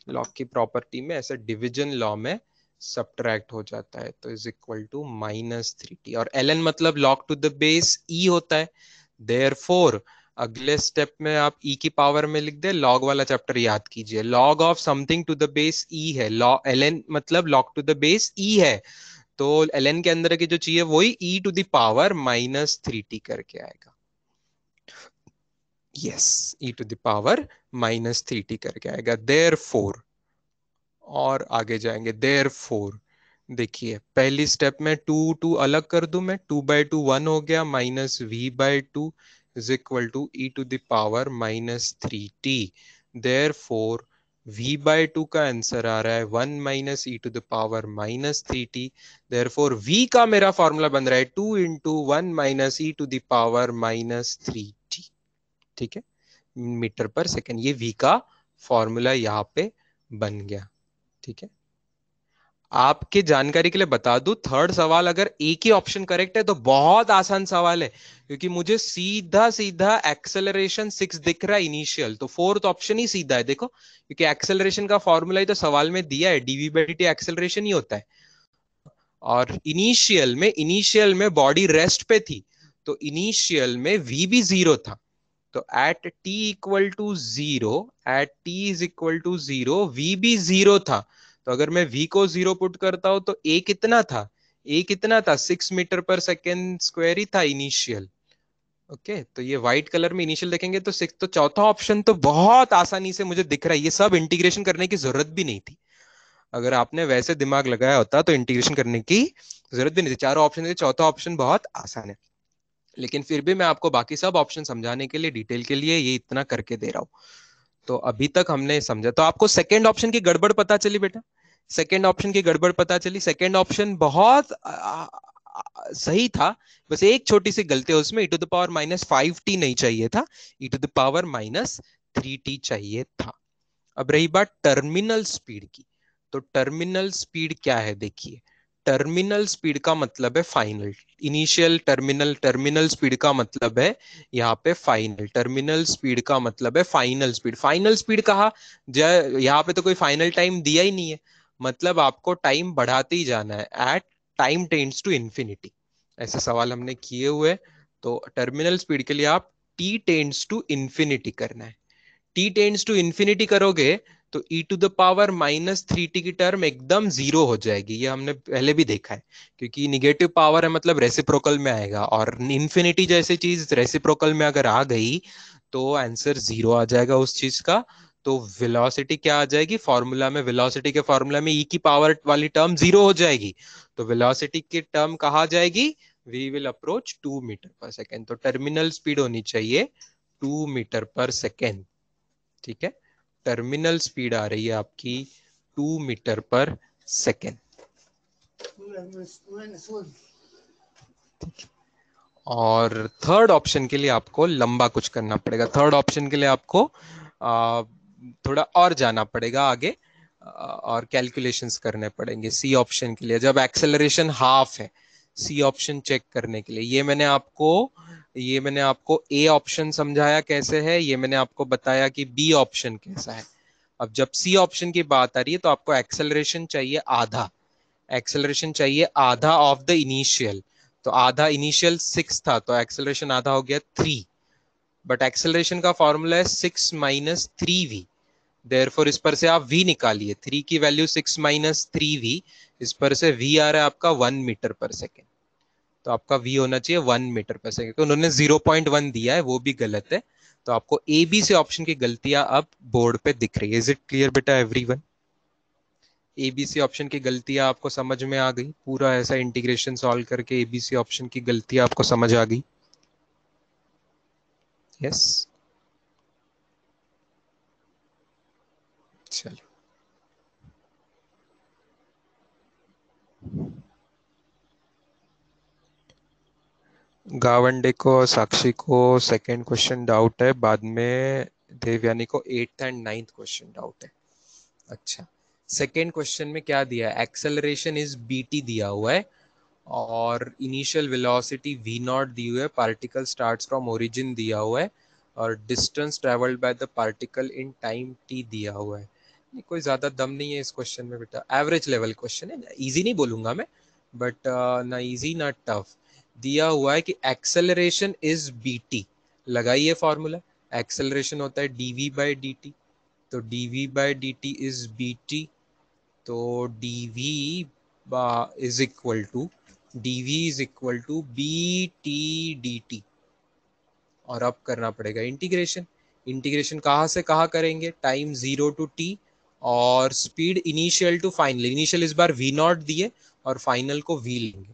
लॉग की प्रॉपर्टी में ऐसा डिवीजन लॉ में सब्ट्रैक्ट हो जाता है, तो इज इक्वल टू -3t। और ln मतलब log to the base e होता है, देयरफॉर अगले स्टेप में आप e की पावर में लिख दे, लॉग वाला चैप्टर याद कीजिए, log of something to the base e है, ln मतलब log to the base e है, तो ln के अंदर की जो चाहिए वही e to the power -3t करके आएगा। Yes, e to the power -3t करके आएगा, देयरफॉर। और आगे जाएंगे, देयरफॉर देखिए पहली स्टेप में 2 अलग कर दूं मैं, 2/2 1 हो गया, -v/2 is equal to e to the power -3t। Therefore v/2 का आंसर आ रहा है 1 - e to the power -3t। Therefore v का मेरा फॉर्मूला बन रहा है 2 × 1 - e to the power -3t। ठीक है, मीटर पर सेकेंड, ये v का फॉर्मूला यहाँ पे बन गया। ठीक है, आपके जानकारी के लिए बता दूं, थर्ड सवाल अगर एक ही ऑप्शन करेक्ट है तो बहुत आसान सवाल है, क्योंकि मुझे सीधा सीधा एक्सेलरेशन 6 दिख रहा है इनिशियल, तो फोर्थ ऑप्शन ही सीधा है। देखो, क्योंकि एक्सेलरेशन का फॉर्मूला ही तो सवाल में दिया है, dv/dt एक्सेलरेशन ही होता है। और इनिशियल में बॉडी रेस्ट पे थी, तो इनिशियल में v भी 0 था, तो at t equal to 0, at t is equal to 0 v भी 0 था, तो अगर मैं v को 0 पुट करता हूं तो a कितना था, a कितना था 6 मीटर पर सेकेंड स्क्वायर ही था इनिशियल। ओके तो ये व्हाइट कलर में इनिशियल देखेंगे तो 6, तो चौथा ऑप्शन तो बहुत आसानी से मुझे दिख रहा है, ये सब इंटीग्रेशन करने की जरूरत भी नहीं थी। अगर आपने वैसे दिमाग लगाया होता तो इंटीग्रेशन करने की जरूरत भी नहीं थी, चारों ऑप्शन थे, चौथा ऑप्शन बहुत आसान है। लेकिन फिर भी मैं आपको बाकी सब ऑप्शन समझाने के लिए, डिटेल के लिए ये इतना करके दे रहा हूं। तो अभी तक हमने समझा, तो आपको सेकेंड ऑप्शन की गड़बड़ पता चली बेटा, सेकेंड ऑप्शन की गड़बड़ पता चली। सेकेंड ऑप्शन बहुत सही था, बस एक छोटी सी गलती है उसमें, e⁻⁻5t नहीं चाहिए था, e⁻−3t चाहिए था। अब रही बात टर्मिनल स्पीड की, तो टर्मिनल स्पीड क्या है देखिए, टर्मिनल स्पीड का मतलब है final, initial terminal, terminal speed का मतलब है यहाँ पे फाइनल, टर्मिनल स्पीड का मतलब है फाइनल स्पीड। फाइनल स्पीड कहा, यहाँ पे तो कोई फाइनल टाइम दिया ही नहीं है, मतलब आपको टाइम बढ़ाते ही जाना है, at time tends to infinity, ऐसे सवाल हमने किए हुए। तो टर्मिनल स्पीड के लिए आप टी टेंड्स टू इंफिनिटी करना है, टी टेंड्स टू इंफिनिटी करोगे तो e⁻−3t की टर्म एकदम जीरो हो जाएगी, ये हमने पहले भी देखा है, क्योंकि निगेटिव पावर है मतलब रेसिप्रोकल में आएगा, और इंफिनिटी जैसी चीज रेसिप्रोकल में अगर आ गई तो आंसर जीरो आ जाएगा उस चीज का। तो वेलोसिटी क्या आ जाएगी, फॉर्मूला में, वेलोसिटी के फॉर्मूला में ई की पावर वाली टर्म जीरो हो जाएगी, तो वेलोसिटी की टर्म कहा जाएगी, वी विल अप्रोच 2 मीटर पर सेकेंड। तो टर्मिनल स्पीड होनी चाहिए 2 मीटर पर सेकेंड, ठीक है, टर्मिनल स्पीड आ रही है आपकी 2 मीटर पर सेकेंड। और थर्ड ऑप्शन के लिए आपको लंबा कुछ करना पड़ेगा, थर्ड ऑप्शन के लिए आपको थोड़ा और जाना पड़ेगा आगे, और कैलकुलेशंस करने पड़ेंगे। सी ऑप्शन के लिए जब एक्सेलरेशन हाफ है, सी ऑप्शन चेक करने के लिए, ये मैंने आपको ए ऑप्शन समझाया कैसे है, ये मैंने आपको बताया कि बी ऑप्शन कैसा है। अब जब सी ऑप्शन की बात आ रही है तो आपको एक्सेलरेशन चाहिए आधा, एक्सेलरेशन चाहिए आधा ऑफ द इनिशियल, तो आधा इनिशियल 6 था तो एक्सेलरेशन आधा हो गया 3, बट एक्सेलरेशन का फॉर्मूला है 6 - 3v, देयरफॉर इस पर से आप v निकालिए, 3 की वैल्यू 6 - 3v, इस पर से v आ रहा है आपका 1 मीटर पर सेकेंड, तो आपका v होना चाहिए 1 मीटर पर सेकेंड, तो उन्होंने 0.1 दिया है वो भी गलत है। तो आपको ए बी से ऑप्शन की गलतियां अब बोर्ड पे दिख रही है। इज इट क्लियर बेटा एवरीवन, एबीसी ऑप्शन की गलतियां आपको समझ में आ गई, पूरा ऐसा इंटीग्रेशन सॉल्व करके एबीसी ऑप्शन की गलतियां आपको समझ आ गई? यस, चलो। गावंडे को, साक्षी को सेकंड क्वेश्चन डाउट है, बाद में देवयानी को eighth and ninth question doubt है। अच्छा, सेकंड क्वेश्चन में क्या दिया है, एक्सेलरेशन इज बीटी दिया हुआ है, और initial velocity v not the हुई है, पार्टिकल स्टार्ट्स फ्रॉम ओरिजिन दिया हुआ है, और distance travelled by the particle in time t दिया हुआ है। नहीं, कोई ज्यादा दम नहीं है इस क्वेश्चन में बेटा, एवरेज लेवल क्वेश्चन है, इजी नहीं बोलूंगा मैं, बट ना इजी ना टफ। दिया हुआ है कि एक्सेलरेशन इज बीटी, लगाइए फॉर्मूला, एक्सेलरेशन होता है dv/dt, तो dv/dt इज bt, तो dv is equal to bt और अब करना पड़ेगा इंटीग्रेशन, इंटीग्रेशन कहाँ से कहाँ करेंगे, टाइम 0 to t, और speed initial to final, initial इस बार v नॉट दिए और फाइनल को v लेंगे,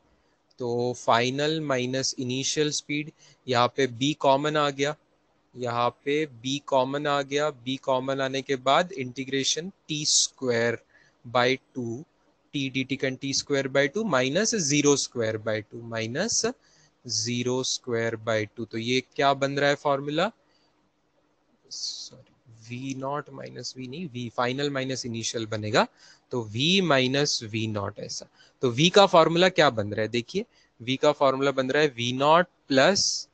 तो फाइनल माइनस इनिशियल स्पीड, यहाँ पे b कॉमन आ गया, यहाँ पे b कॉमन आ गया, b कॉमन आने के बाद integration t² by 2, T D T can t² by 2 -0² by 2 -0² by 2, तो ये क्या बन रहा है formula, sorry v not minus v नहीं, v फाइनल माइनस इनिशियल बनेगा, तो v -v नॉट ऐसा। तो v का फॉर्मूला क्या बन रहा है देखिए, v का फॉर्मूला बन रहा है v नॉट प्लस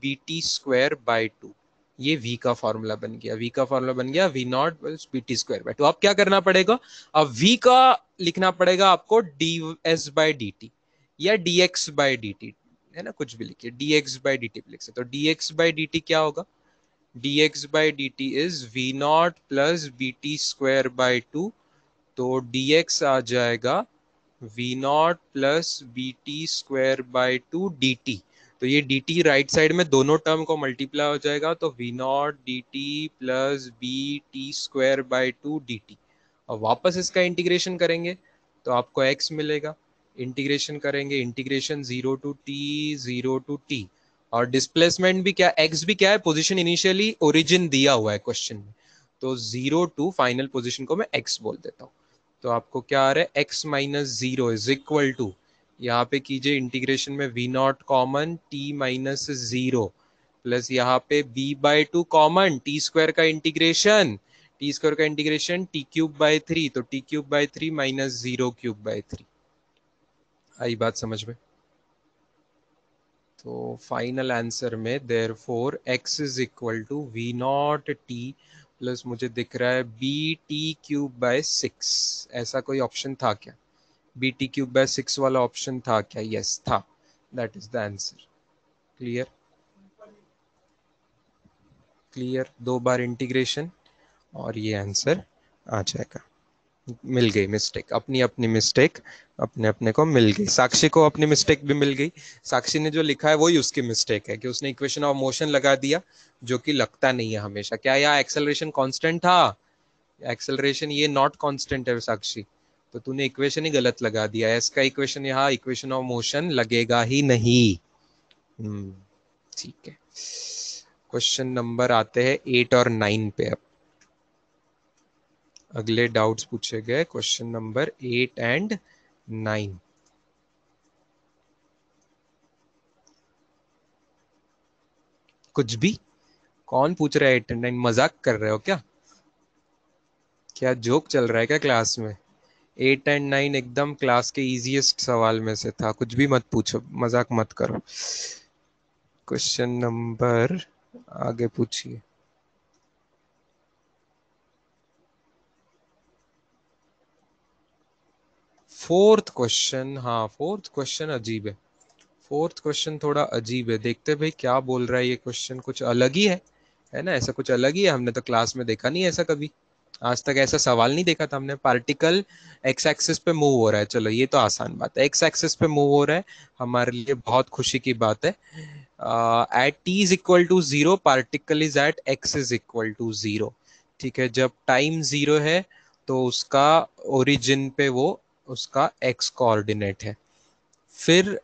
bt²/2, ये v का फॉर्मूला बन गया, v का फॉर्मूला बन गया v नॉट प्लस bt²/2। अब क्या करना पड़ेगा, अब v का लिखना पड़ेगा आपको ds/dt या dx/dt, है ना, कुछ भी लिखिए, dx/dt लिख सकते हो, dx/dt क्या होगा, dx/dt is v not plus bt² by 2 तो dx आ जाएगा v not plus b t square by two d T. तो ये dt राइट साइड में दोनों टर्म को मल्टीप्लाई हो जाएगा, तो v not d t plus b t square by two d t. और वापस इसका इंटीग्रेशन करेंगे तो आपको x मिलेगा। इंटीग्रेशन करेंगे, इंटीग्रेशन जीरो टू टी, और डिस्प्लेसमेंट भी क्या, x भी क्या है, पोजीशन इनिशियली ओरिजिन दिया हुआ है क्वेश्चन में, तो 0 टू फाइनल पोजीशन को मैं x बोल देता हूँ। तो आपको क्या आ रहा है, x minus zero is equal to, यहाँ पे कीजिए इंटीग्रेशन में v not common t minus zero, plus यहाँ पे b by two common, T square का इंटीग्रेशन, टी स्क्वायर का integration T cube by three, तो T cube by three minus zero cube by three. आई बात समझ में? तो फाइनल आंसर में therefore x is equal to V not T plus मुझे दिख रहा है B t cube by six. ऐसा कोई ऑप्शन था क्या? B t cube by six वाला ऑप्शन था क्या? यस था, that is the answer. Clear? Clear? दो बार इंटीग्रेशन और ये आंसर आ जाएगा। मिल गई मिस्टेक, अपनी अपनी मिस्टेक अपने अपने को मिल गई। साक्षी को अपनी मिस्टेक भी मिल गई। साक्षी ने जो लिखा है वही उसकी मिस्टेक है कि उसने इक्वेशन ऑफ मोशन लगा दिया, जो कि लगता नहीं है हमेशा। क्या यहाँ एक्सेलरेशन कांस्टेंट था? एक्सेलरेशन ये नॉट कांस्टेंट है साक्षी, तो तूने इक्वेशन ही गलत लगा दिया। एस का इक्वेशन यहाँ इक्वेशन ऑफ मोशन लगेगा ही नहीं। ठीक है, क्वेश्चन नंबर आते हैं 8 और 9 पे। अब अगले डाउट्स पूछे गए क्वेश्चन नंबर 8 एंड 9। कुछ भी? कौन पूछ रहा है 8 एंड 9? मजाक कर रहे हो क्या? क्या जोक चल रहा है क्या क्लास में? 8 एंड 9 एकदम क्लास के इजीएस्ट सवाल में से था, कुछ भी मत पूछो, मजाक मत करो। क्वेश्चन नंबर आगे पूछिए। फोर्थ क्वेश्चन, हाँ फोर्थ क्वेश्चन अजीब है। फोर्थ क्वेश्चन थोड़ा अजीब है, देखते भाई क्या बोल रहा है ये क्वेश्चन। कुछ अलग ही है ना? ऐसा कुछ अलग ही है, हमने तो क्लास में देखा नहीं ऐसा कभी। आज तक ऐसा सवाल नहीं देखा था हमने। पार्टिकल एक्स एक्सिस पे मूव हो रहा है, चलो ये तो आसान बात है। एक्स एक्सिस पे मूव हो रहा है, हमारे लिए बहुत खुशी की बात है। At T is equal to zero particle is at x is equal to zero. ठीक है, जब टाइम जीरो है तो उसका ओरिजिन पे वो उसका एक्स कोऑर्डिनेट है। फिर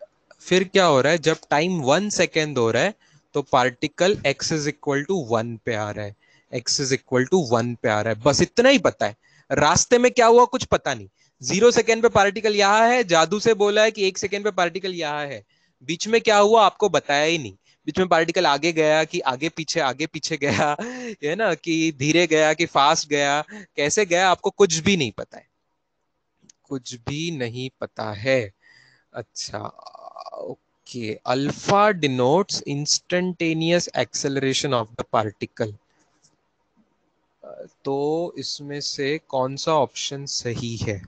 क्या हो रहा है, जब टाइम 1 सेकेंड हो रहा है तो particle x is equal to 1 पे आ रहा है। x इज इक्वल टू 1 पे आ रहा है, बस इतना ही पता है। रास्ते में क्या हुआ कुछ पता नहीं। 0 सेकेंड पे पार्टिकल यहाँ है, जादू से बोला है कि 1 सेकेंड पे पार्टिकल यहाँ है। बीच में क्या हुआ आपको बताया ही नहीं। बीच में पार्टिकल आगे गया कि आगे पीछे गया, है ना, कि धीरे गया कि फास्ट गया, कैसे गया आपको कुछ भी नहीं पता है। कुछ भी नहीं पता है। अच्छा, okay. Alpha denotes instantaneous acceleration of the particle. तो इसमें से कौन सा ऑप्शन सही है?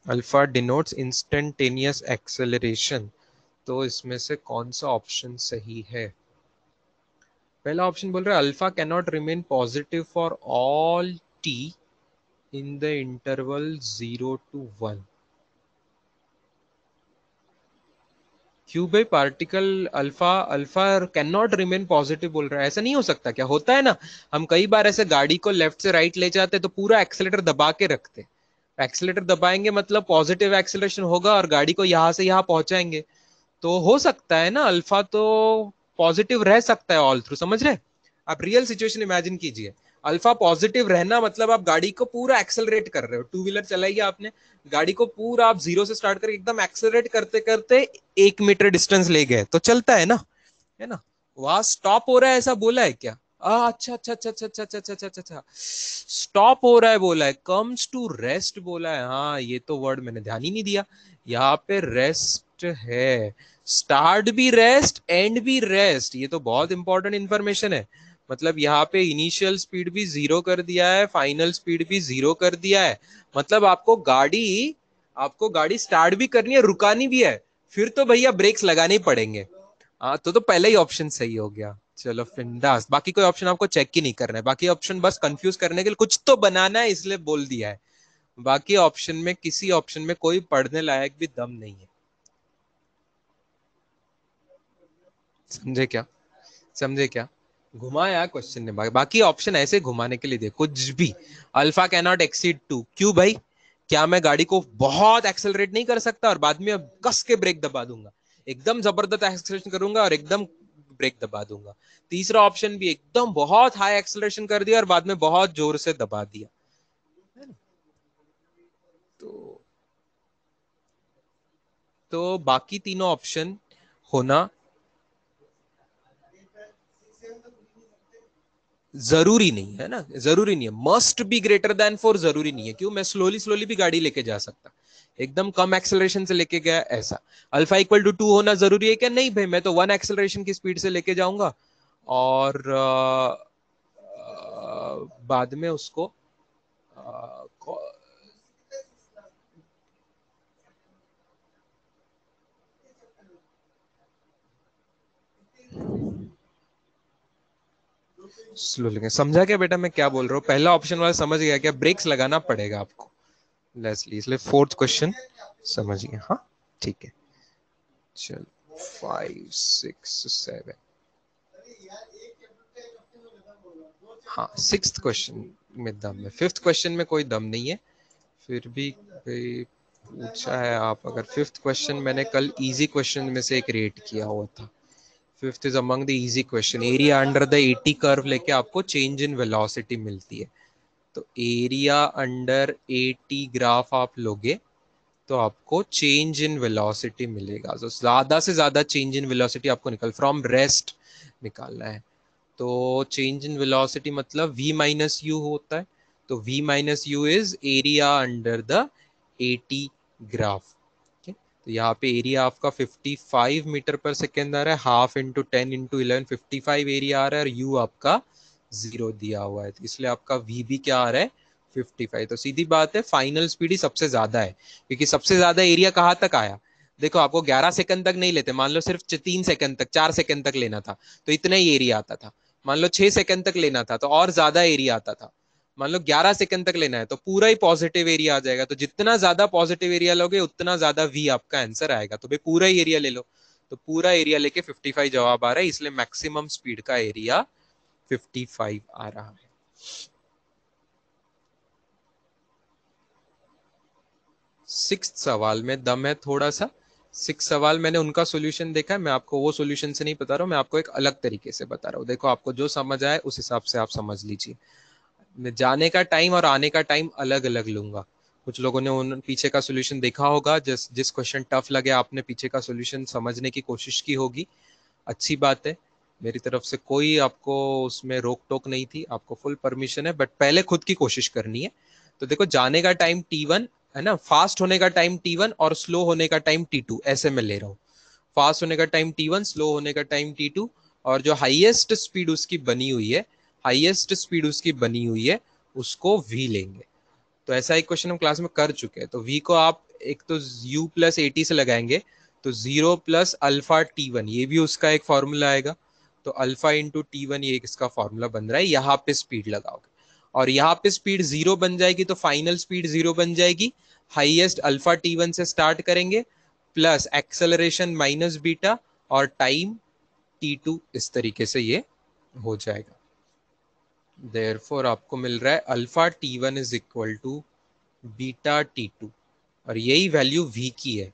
अल्फा डिनोट्स इंस्टेंटेनियस एक्सेलरेशन, तो इसमें से कौन सा ऑप्शन सही है? पहला ऑप्शन बोल रहा है alpha can not remain positive for all T in the interval 0 to 1। क्यों भाई? Particle alpha alpha can not remain positive बोल रहा है, ऐसा नहीं हो सकता क्या? होता है ना, हम कई बार ऐसे गाड़ी को लेफ्ट से राइट ले जाते तो पूरा एक्सेलेटर दबा के रखते। एक्सेलेटर दबाएंगे मतलब पॉजिटिव एक्सेलरेशन होगा और गाड़ी को यहां से यहां पहुंचाएंगे। तो हो सकता है ना अल्फा तो पॉजिटिव रह सकता है ऑल थ्रू, समझ रहे? आप रियल सिचुएशन इमेजिन कीजिए। अल्फा पॉजिटिव रहना मतलब आप गाड़ी को पूरा एक्सेलरेट कर रहे हो। टू व्हीलर चलाई है आपने, गाड़ी को पूरा आप जीरो से स्टार्ट करके एकदम एक्सेलरेट करते करते 1 मीटर डिस्टेंस ले गए, तो चलता है ना? है ना? वहां स्टॉप हो रहा है ऐसा बोला है क्या? अच्छा अच्छा अच्छा अच्छा अच्छा अच्छा अच्छा अच्छा अच्छा, स्टॉप हो रहा है बोला है, कम्स टू रेस्ट बोला है। हाँ ये तो वर्ड मैंने ध्यान ही नहीं दिया, यहाँ पे रेस्ट है। स्टार्ट भी रेस्ट, एंड भी रेस्ट, ये तो बहुत इंपॉर्टेंट इंफॉर्मेशन है। मतलब यहाँ पे इनिशियल स्पीड भी जीरो कर दिया है, फाइनल स्पीड भी जीरो कर दिया है। मतलब आपको गाड़ी स्टार्ट भी करनी है, रुकानी भी है, फिर तो भैया ब्रेक्स लगाने ही पड़ेंगे। हाँ तो पहला ही ऑप्शन सही हो गया। चलो फिंडास, बाकी कोई ऑप्शन आपको चेक ही नहीं करना है, बाकी ऑप्शन बस कंफ्यूज करने के लिए कुछ तो बनाना है इसलिए बोल दिया है। बाकी ऑप्शन में किसी ऑप्शन में कोई पढ़ने लायक भी दम नहीं है। समझे क्या? समझे क्या? घुमाया क्वेश्चन ने, बाकी ऑप्शन ऐसे घुमाने के लिए दे कुछ भी। अल्फा कैन नॉट एक्सीड 2, क्यों भाई? क्या मैं गाड़ी को बहुत एक्सेलरेट नहीं कर सकता और बाद में कस के ब्रेक दबा दूंगा? एकदम जबरदस्त एक्सेलरेशन करूंगा और एकदम ब्रेक दबा दूंगा। तीसरा ऑप्शन भी एकदम बहुत हाई एक्सेलरेशन कर दिया और बाद में बहुत जोर से दबा दिया। तो बाकी तीनों ऑप्शन होना जरूरी नहीं है ना, जरूरी नहीं है। मस्ट बी ग्रेटर देन 4 जरूरी नहीं है, क्यों? मैं स्लोली स्लोली भी गाड़ी लेके जा सकता, एकदम कम एक्सेलरेशन से लेके गया ऐसा। अल्फा इक्वल टू 2 होना जरूरी है क्या? नहीं भाई, मैं तो 1 एक्सेलरेशन की स्पीड से लेके जाऊंगा और बाद में उसको स्लो लेंगे। समझा क्या बेटा मैं क्या बोल रहा हूँ? पहला ऑप्शन वाला समझ गया क्या? ब्रेक्स लगाना पड़ेगा आपको लेसली, इसलिए फोर्थ क्वेश्चन समझ गया। हाँ ठीक है, चल 5 6 7। हाँ सिक्स्थ क्वेश्चन में दम है, फिफ्थ क्वेश्चन में कोई दम नहीं है। फिर भी भाई पूछा है आप, अगर फिफ्थ क्वेश्चन मैंने कल इजी क्वेश्चन में से एक रेट किया हुआ था। Fifth is among the easy question. Area under the 80 curve लेके आपको चेंज इन वेलोसिटी मिलती है। तो एरिया अंडर 80 ग्राफ आप लोगे तो आपको चेंज इन वेलोसिटी मिलेगा। तो ज्यादा से ज्यादा चेंज इन वेलोसिटी आपको निकल फ्रॉम रेस्ट निकालना है। तो चेंज इन वेलोसिटी मतलब v माइनस यू होता है। तो v minus you is area under the 80 graph. तो यहाँ पे एरिया आपका 55 मीटर पर सेकेंड आ रहा है, हाफ इंटू 10 इंटू 11 55 एरिया आ रहा है, और यू आपका 0 दिया हुआ है, तो इसलिए आपका वी भी क्या आ रहा है? 55। तो सीधी बात है, फाइनल स्पीड ही सबसे ज्यादा है, क्योंकि सबसे ज्यादा एरिया कहाँ तक आया? देखो आपको 11 सेकंड तक नहीं लेते, मान लो सिर्फ 3 सेकंड तक 4 सेकंड तक लेना था तो इतना ही एरिया आता था। मान लो 6 सेकंड तक लेना था तो और ज्यादा एरिया आता था। मान लो 11 सेकंड तक लेना है तो पूरा ही पॉजिटिव एरिया आ जाएगा। तो जितना ज्यादा पॉजिटिव एरिया लोगे उतना ज्यादा वी आपका आंसर आएगा। तो भाई पूरा ही एरिया ले लो। तो पूरा एरिया लेके 55 जवाब आ रहा है, इसलिए मैक्सिमम स्पीड का एरिया 55 आ रहा है। सिक्स्थ सवाल में दम है थोड़ा सा। सिक्स सवाल मैंने उनका सॉल्यूशन देखा है, मैं आपको वो सॉल्यूशन से नहीं बता रहा हूँ, मैं आपको एक अलग तरीके से बता रहा हूँ। देखो आपको जो समझ आए उस हिसाब से आप समझ लीजिए। मैं जाने का टाइम और आने का टाइम अलग अलग लूंगा। कुछ लोगों ने उन पीछे का सॉल्यूशन देखा होगा, जिस जिस क्वेश्चन टफ लगे आपने पीछे का सॉल्यूशन समझने की कोशिश की होगी। अच्छी बात है, मेरी तरफ से कोई आपको उसमें रोक टोक नहीं थी, आपको फुल परमिशन है, बट पहले खुद की कोशिश करनी है। तो देखो जाने का टाइम T1 है ना, फास्ट होने का टाइम T1 और स्लो होने का टाइम T2, ऐसे मैं ले रहा हूँ। फास्ट होने का टाइम T1, स्लो होने का टाइम T2, और जो हाईएस्ट स्पीड उसकी बनी हुई है, हाईएस्ट स्पीड उसकी बनी हुई है, उसको v लेंगे। तो ऐसा एक क्वेश्चन हम क्लास में कर चुके हैं। तो v को आप एक तो u प्लस 80 से लगाएंगे, तो 0 प्लस अल्फा T1, ये भी उसका एक फॉर्मूला आएगा। तो अल्फा इंटू T1 ये इसका फॉर्मूला बन रहा है। यहाँ पे स्पीड लगाओगे और यहाँ पे स्पीड 0 बन जाएगी, तो फाइनल स्पीड 0 बन जाएगी। हाईएस्ट अल्फा T1 से स्टार्ट करेंगे, प्लस एक्सेलरेशन माइनस बीटा और टाइम T2, इस तरीके से ये हो जाएगा। देयरफॉर आपको मिल रहा है alpha T1 is equal to beta T2, और यही वैल्यू v की है।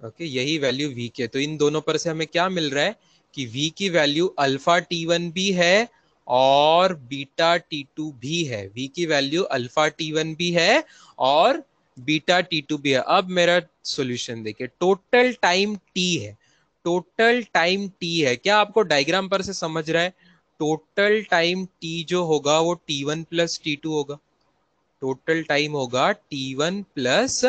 ओके, यही वैल्यू v की है। तो इन दोनों पर से हमें क्या मिल रहा है कि v की वैल्यू अल्फा T1 भी है और बीटा T2 भी है। v की वैल्यू अल्फा T1 भी है और बीटा T2 भी है। अब मेरा सॉल्यूशन देखिए, टोटल टाइम t है, टोटल टाइम t है। क्या आपको डायग्राम पर से समझ रहा है? टोटल टाइम t जो होगा वो T1 प्लस T2 होगा। टोटल टाइम होगा T1 प्लस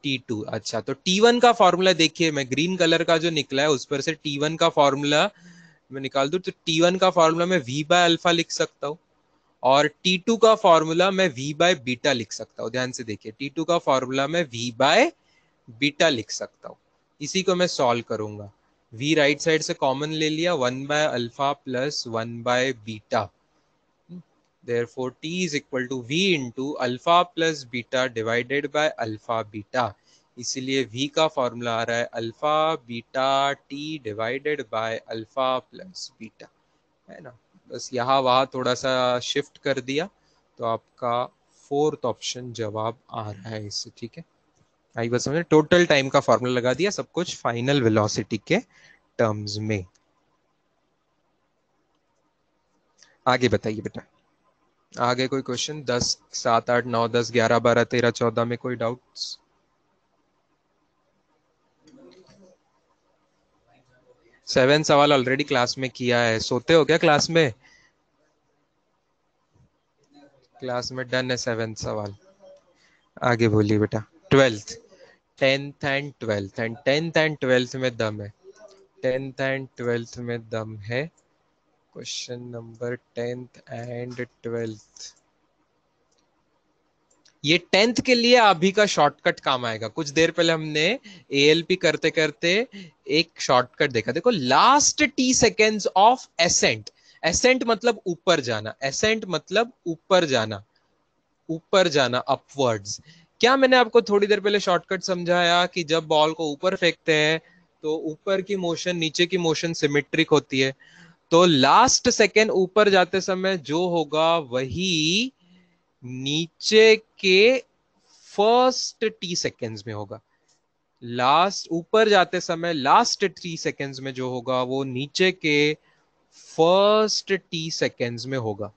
T2। अच्छा, तो T1 का फॉर्मूला देखिए, मैं ग्रीन कलर का जो निकला है उस पर से T1 का फॉर्मूला मैं निकाल दूं, तो T1 का फॉर्मूला मैं v बाय अल्फा लिख सकता हूँ, और T2 का फॉर्मूला मैं v बाय बीटा लिख सकता हूँ। ध्यान से देखिए, T2 का फॉर्मूला मैं v बाय बीटा लिख सकता हूँ। इसी को मैं सॉल्व करूंगा। v राइट साइड से कॉमन ले लिया, 1 by alpha plus 1 by beta. Therefore t is equal to v into alpha plus beta divided by alpha beta. इसीलिए v का फॉर्मूला आ रहा है alpha beta t divided by alpha plus beta, है ना। बस यहाँ वहाँ थोड़ा सा शिफ्ट कर दिया तो आपका फोर्थ ऑप्शन जवाब आ रहा है इससे, ठीक है। आई बस समझे, टोटल टाइम का फॉर्मूला लगा दिया, सब कुछ फाइनल वेलोसिटी के टर्म्स में। आगे बताइए बेटा, आगे कोई क्वेश्चन? 10, 7, 8, 9, 10, 11, 12, 13, 14 में कोई डाउट्स? सेवन सवाल ऑलरेडी क्लास में किया है, सोते हो क्या क्लास में? क्लास में डन है सेवन सवाल। आगे बोलिए बेटा। Twelfth, tenth and twelfth, and tenth and twelfth में दम है, टेंथ एंड ट्वेल्थ में दम है। Question number tenth and twelfth, ये टेंथ के लिए अभी का शॉर्टकट काम आएगा। कुछ देर पहले हमने एएलपी करते करते एक शॉर्टकट देखा, देखो last t seconds of ascent. Ascent मतलब ऊपर जाना, एसेंट मतलब ऊपर जाना, ऊपर जाना, अपवर्ड्स। क्या मैंने आपको थोड़ी देर पहले शॉर्टकट समझाया कि जब बॉल को ऊपर फेंकते हैं तो ऊपर की मोशन नीचे की मोशन सिमेट्रिक होती है। तो लास्ट सेकेंड ऊपर जाते समय जो होगा वही नीचे के फर्स्ट टी सेकेंड्स में होगा। लास्ट ऊपर जाते समय लास्ट टी सेकेंड्स में जो होगा वो नीचे के फर्स्ट टी सेकेंड्स में होगा,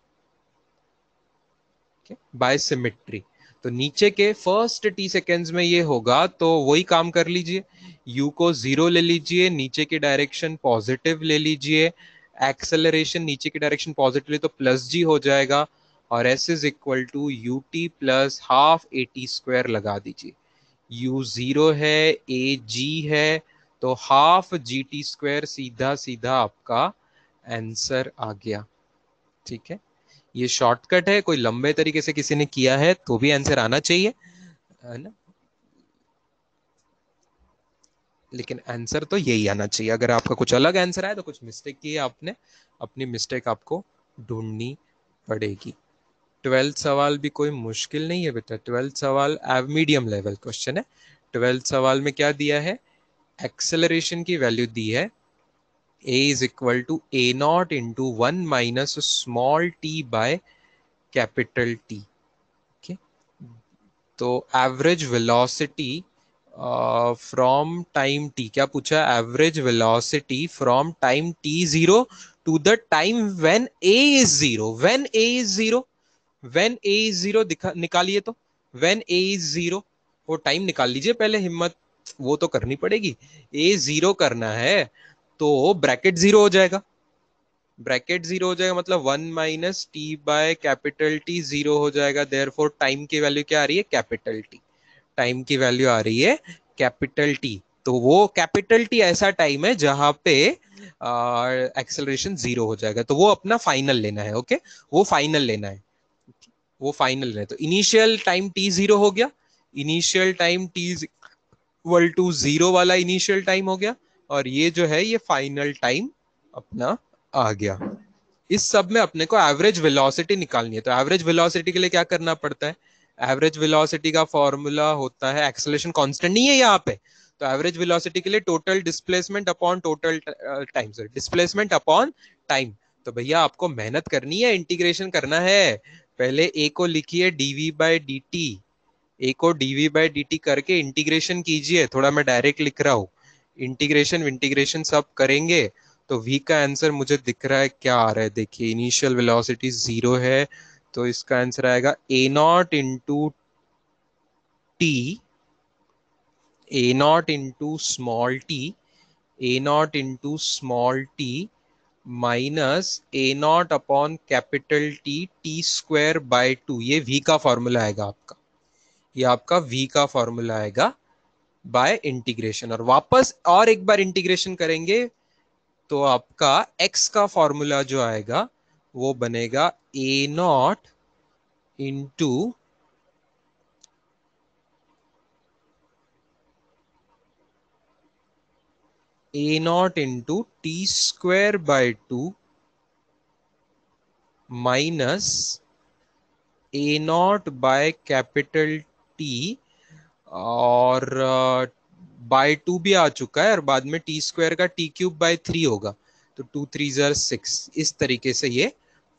बाय सिमेट्री। तो नीचे के फर्स्ट टी सेकेंड्स में ये होगा, तो वही काम कर लीजिए, यू को जीरो ले लीजिए, नीचे की डायरेक्शन पॉजिटिव ले लीजिए, एक्सेलरेशन नीचे की डायरेक्शन पॉजिटिव तो प्लस जी हो जाएगा, और s is equal to U T plus half A T square लगा दीजिए। यू जीरो है, ए जी है, तो हाफ जी टी स्क्वायर सीधा सीधा आपका आंसर आ गया, ठीक है। ये शॉर्टकट है, कोई लंबे तरीके से किसी ने किया है तो भी आंसर आना चाहिए, है ना, लेकिन आंसर तो यही आना चाहिए। अगर आपका कुछ अलग आंसर आए तो कुछ मिस्टेक की है आपने, अपनी मिस्टेक आपको ढूंढनी पड़ेगी। ट्वेल्थ सवाल भी कोई मुश्किल नहीं है बेटा, ट्वेल्थ सवाल मीडियम लेवल क्वेश्चन है। ट्वेल्थ सवाल में क्या दिया है, एक्सेलरेशन की वैल्यू दी है, a is equal to A not into one minus small T by capital T. तो average velocity from time T, क्या पूछा, average velocity from time T zero to the time when A is zero. When A is zero, when A is zero निकालिए तो, when A is zero वो time निकाल लीजिए पहले, हिम्मत वो तो करनी पड़ेगी। ए जीरो करना है तो ब्रैकेट जीरो हो जाएगा, ब्रैकेट जीरो हो जाएगा मतलब one minus t by capital t zero हो जाएगा। देयरफॉर टाइम की वैल्यू क्या आ रही है, कैपिटल टी। टाइम की वैल्यू आ रही है कैपिटल टी। तो वो कैपिटल टी ऐसा टाइम है जहां पे एक्सेलरेशन जीरो हो जाएगा, तो वो अपना फाइनल लेना है, ओके, वो फाइनल लेना है, वो फाइनल लेना है। तो इनिशियल टाइम टी जीरो हो गया, initial time t equal to zero वाला इनिशियल टाइम हो गया, और ये जो है ये फाइनल टाइम अपना आ गया। इस सब में अपने को एवरेज वेलोसिटी निकालनी है, तो एवरेज वेलोसिटी के लिए क्या करना पड़ता है, एवरेज वेलोसिटी का फॉर्मूला होता है, एक्सेलरेशन कांस्टेंट नहीं है यहाँ पे, तो एवरेज वेलोसिटी के लिए total displacement upon total time, sorry displacement upon time. तो भैया आपको मेहनत करनी है, इंटीग्रेशन करना है। पहले ए को लिखिए डीवी बाय डी टी, ए को डीवी बाय डी टी करके इंटीग्रेशन कीजिए, थोड़ा मैं डायरेक्ट लिख रहा हूँ, इंटीग्रेशन इंटीग्रेशन सब करेंगे तो v का आंसर मुझे दिख रहा है, क्या आ रहा है देखिए, इनिशियल वेलोसिटी जीरो है, तो इसका आंसर आएगा A not into T, A not into small T, A not into small T minus A not upon capital T, T square by two, ये v का फॉर्मूला आएगा आपका, ये आपका v का फॉर्मूला आएगा बाय इंटीग्रेशन। और वापस और एक बार इंटीग्रेशन करेंगे तो आपका x का फॉर्मूला जो आएगा वो बनेगा A not into A not into T square by two minus A not by capital T, और बाय 2 भी आ चुका है, और बाद में टी स्क्वायर का टी क्यूब बाय 3 होगा, तो 2 3 जार 6। इस तरीके से ये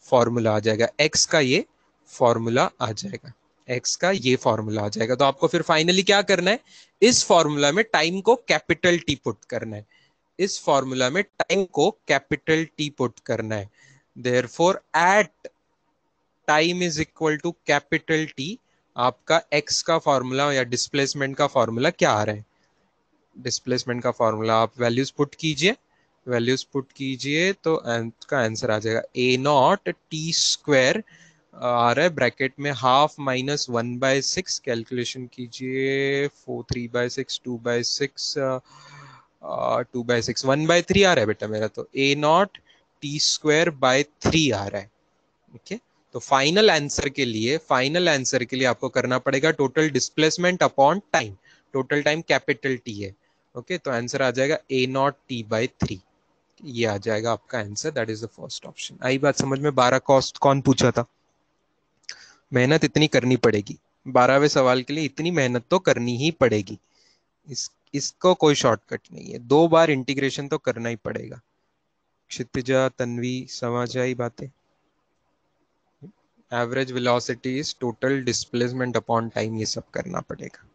फॉर्मूला आ जाएगा, एक्स का ये फॉर्मूला आ जाएगा, एक्स का ये फॉर्मूला आ जाएगा। तो आपको फिर फाइनली क्या करना है, इस फॉर्मूला में टाइम को कैपिटल टी पुट करना है, इस फॉर्मूला में टाइम को कैपिटल टी पुट करना है। Therefore at time is equal to capital t, आपका एक्स का फॉर्मूला या डिस्प्लेसमेंट का फॉर्मूला क्या आ रहा है, डिस्प्लेसमेंट का फॉर्मूला आप वैल्यूज पुट कीजिए, वैल्यूज पुट कीजिए तो का आंसर आ जाएगा ए नॉट टी स्क्वायर, आ रहा है ब्रैकेट में हाफ माइनस 1/6, कैलकुलेशन कीजिए, 4 3/6 2/6 2/6 1/3 आ रहा है बेटा मेरा, तो ए नॉट टी स्क्वायर बाय 3 आ रहा है। ओके, तो फाइनल आंसर के लिए आपको करना पड़ेगा total displacement upon time, total time capital T है। ओके, तो आंसर आ जाएगा ए नॉट टी बाई 3, ये आ जाएगा आपका answer, that is the first option. आई बात समझ में? 12 कॉस्ट कौन पूछा था? मेहनत इतनी करनी पड़ेगी, 12वें सवाल के लिए इतनी मेहनत तो करनी ही पड़ेगी, इसको कोई शॉर्टकट नहीं है, 2 बार इंटीग्रेशन तो करना ही पड़ेगा। क्षितिजा, तन्वी, समझ आई बातें? Average velocity is total displacement upon time, ये सब करना पड़ेगा।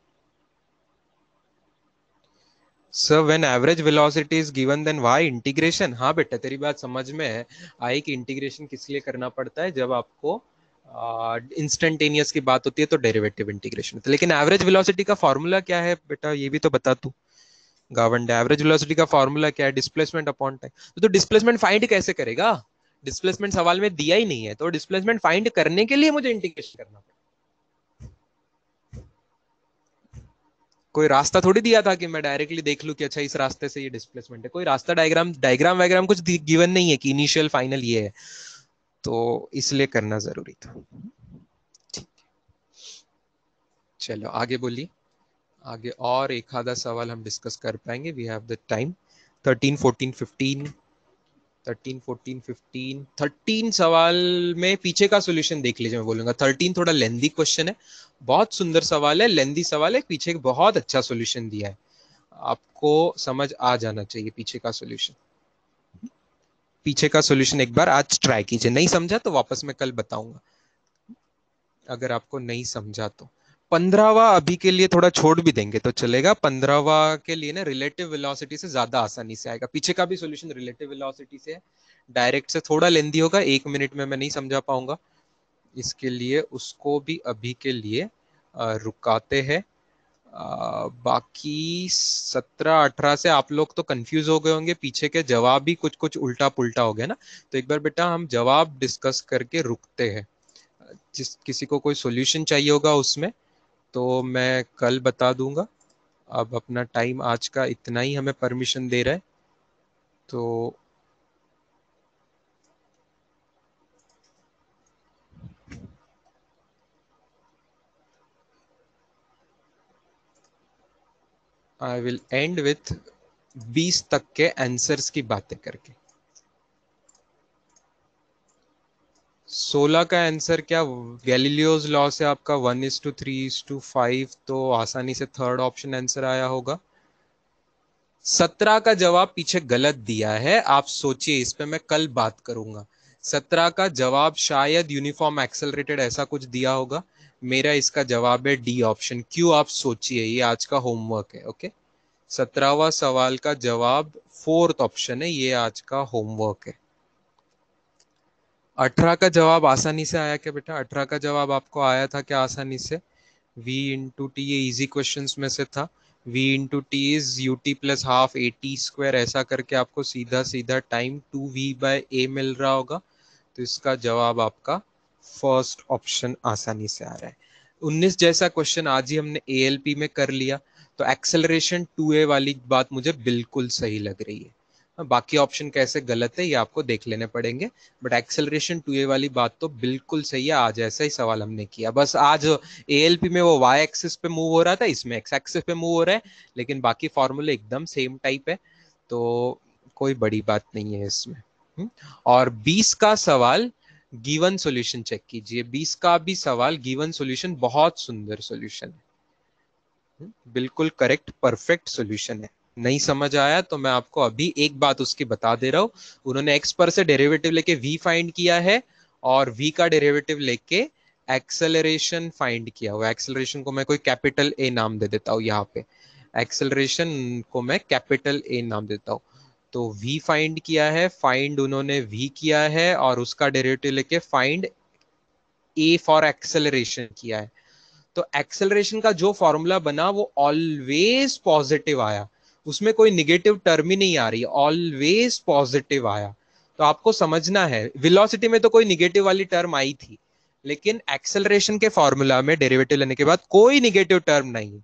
Sir when average velocity is given then why integration? हाँ बेटा तेरी बात समझ में है आई कि इंटीग्रेशन किस लिए करना पड़ता है, जब आपको इंस्टेंटेनियस की बात होती है तो डेरिवेटिव इंटीग्रेशन होता है। लेकिन एवरेज वेलोसिटी का फॉर्मूला क्या है बेटा, ये भी तो बता तू। गावंडे, एवरेज वेलोसिटी का फॉर्मूला क्या है? Displacement upon time. तो डिस्प्लेसमेंट फाइंड कैसे करेगा? डिस्प्लेसमेंट सवाल में दिया ही नहीं है, तो डिस्प्लेसमेंट फाइंड करने के लिए मुझे इंटीग्रेशन करना पड़ेगा। कोई रास्ता थोड़ी दिया था कि मैं डायरेक्टली देख लूं कि अच्छा इस रास्ते से ये डिस्प्लेसमेंट है, कोई रास्ता डायग्राम डायग्राम वायग्राम कुछ गिवन नहीं है कि इनिशियल फाइनल ये है, तो इसलिए करना जरूरी था। ठीक, चलो आगे बोलिए, आगे और एक आधा सवाल हम डिस्कस कर पाएंगे, वी हैव द टाइम। 13 14 15, 13 14 15 13 सवाल में पीछे का सॉल्यूशन देख लीजिए, मैं बोलूंगा 13 थोड़ा लेंदी क्वेश्चन है, बहुत सुंदर सवाल है, लेंदी सवाल है, पीछे बहुत अच्छा सॉल्यूशन दिया है, आपको समझ आ जाना चाहिए पीछे का सॉल्यूशन। पीछे का सॉल्यूशन एक बार आज ट्राई कीजिए, नहीं समझा तो वापस मैं कल बताऊंगा, अगर आपको नहीं समझा तो। 15वां अभी के लिए थोड़ा छोड़ भी देंगे तो चलेगा, 15वां के लिए ना रिलेटिव वेलोसिटी से ज्यादा आसानी से आएगा, पीछे का भी सॉल्यूशन रिलेटिव वेलोसिटी से है, डायरेक्ट से थोड़ा लेंदी होगा, 1 मिनट में मैं नहीं समझा पाऊंगा, इसके लिए उसको भी अभी के लिए रुकाते हैं। बाकी 17 18 से आप लोग तो कंफ्यूज हो गए होंगे, पीछे के जवाब भी कुछ कुछ उल्टा पुल्टा हो गया ना, तो एक बार बेटा हम जवाब डिस्कस करके रुकते हैं, जिस किसी को कोई सॉल्यूशन चाहिए होगा उसमें तो मैं कल बता दूंगा। अब अपना टाइम आज का इतना ही हमें परमिशन दे रहा है, तो आई विल एंड विथ 20 तक के आंसर्स की बातें करके। 16 का आंसर क्या, गैलीलियोज लॉ से आपका 1:3:5, तो आसानी से थर्ड ऑप्शन आंसर आया होगा। 17 का जवाब पीछे गलत दिया है, आप सोचिए, इस पे मैं कल बात करूंगा। 17 का जवाब शायद यूनिफॉर्म एक्सेलरेटेड ऐसा कुछ दिया होगा, मेरा इसका जवाब है डी ऑप्शन, क्यों आप सोचिए, ये आज का होमवर्क है। ओके, 17वां सवाल का जवाब फोर्थ ऑप्शन है, ये आज का होमवर्क है। 18 का जवाब आसानी से आया क्या बेटा? 18 का जवाब आपको आया था क्या आसानी से? v इंटू टी, ये इजी क्वेश्चंस में से था, v into T is U T plus half A T square, ऐसा करके आपको सीधा सीधा टाइम 2v/a मिल रहा होगा, तो इसका जवाब आपका फर्स्ट ऑप्शन आसानी से आ रहा है। 19 जैसा क्वेश्चन आज ही हमने एएलपी में कर लिया, तो एक्सेलरेशन 2a वाली बात मुझे बिल्कुल सही लग रही है, बाकी ऑप्शन कैसे गलत है ये आपको देख लेने पड़ेंगे, बट एक्सेलरेशन 2a वाली बात तो बिल्कुल सही है, आज ऐसा ही सवाल हमने किया, बस आज एएलपी में वो वाई एक्सिस पे मूव हो रहा था, इसमें एक्स एक्सिस पे मूव हो रहा है, लेकिन बाकी फॉर्मूले एकदम सेम टाइप है, तो कोई बड़ी बात नहीं है इसमें। और 20 का सवाल गिवन सॉल्यूशन चेक कीजिए, 20 का भी सवाल गिवन सॉल्यूशन बहुत सुंदर सॉल्यूशन है, बिल्कुल करेक्ट परफेक्ट सॉल्यूशन है। नहीं समझ आया तो मैं आपको अभी एक बात उसकी बता दे रहा हूं। उन्होंने एक्स पर से डेरिवेटिव लेके वी फाइंड किया है और वी का डेरिवेटिव लेके एक्सेलरेशन फाइंड किया हुआ। एक्सेलरेशन को मैं कोई कैपिटल ए नाम दे देता हूं यहाँ पे, एक्सेलरेशन को मैं कैपिटल ए नाम देता हूं। तो v फाइंड किया है, फाइंड उन्होंने v किया है और उसका डेरिवेटिव लेके फाइंड a फॉर एक्सेलरेशन किया है। तो एक्सेलरेशन का जो फॉर्मूला बना वो ऑलवेज पॉजिटिव आया, उसमें कोई निगेटिव टर्म ही नहीं आ रही, ऑलवेज पॉजिटिव आया। तो आपको समझना है, वेलोसिटी में तो कोई निगेटिव वाली टर्म आई थी, लेकिन एक्सेलरेशन के फॉर्मूला में डेरिवेटिव लेने के बाद कोई निगेटिव टर्म नहीं।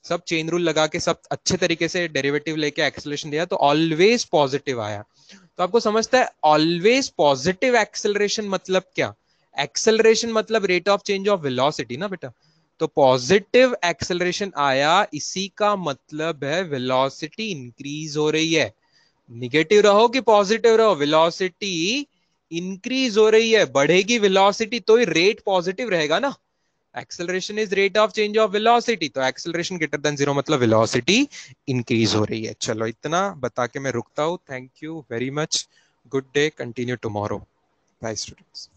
सब चेन रूल लगा के सब अच्छे तरीके से डेरिवेटिव लेके एक्सेलरेशन दिया तो ऑलवेज पॉजिटिव आया। तो आपको समझता है ऑलवेज पॉजिटिव एक्सेलरेशन मतलब क्या? एक्सेलरेशन मतलब rate of change of velocity ना बेटा। तो पॉजिटिव एक्सेलरेशन आया, इसी का मतलब है वेलोसिटी इंक्रीज हो रही है। निगेटिव रहो कि पॉजिटिव रहो, वेलोसिटी इंक्रीज हो रही है, बढ़ेगी वेलोसिटी तो ही रेट पॉजिटिव रहेगा ना। Acceleration is rate of change of velocity, तो एक्सेलरेशन ग्रेटर देन जीरो मतलब वेलोसिटी इंक्रीज हो रही है। चलो इतना बता के मैं रुकता हूं। Thank you very much, good day, continue tomorrow. Bye students.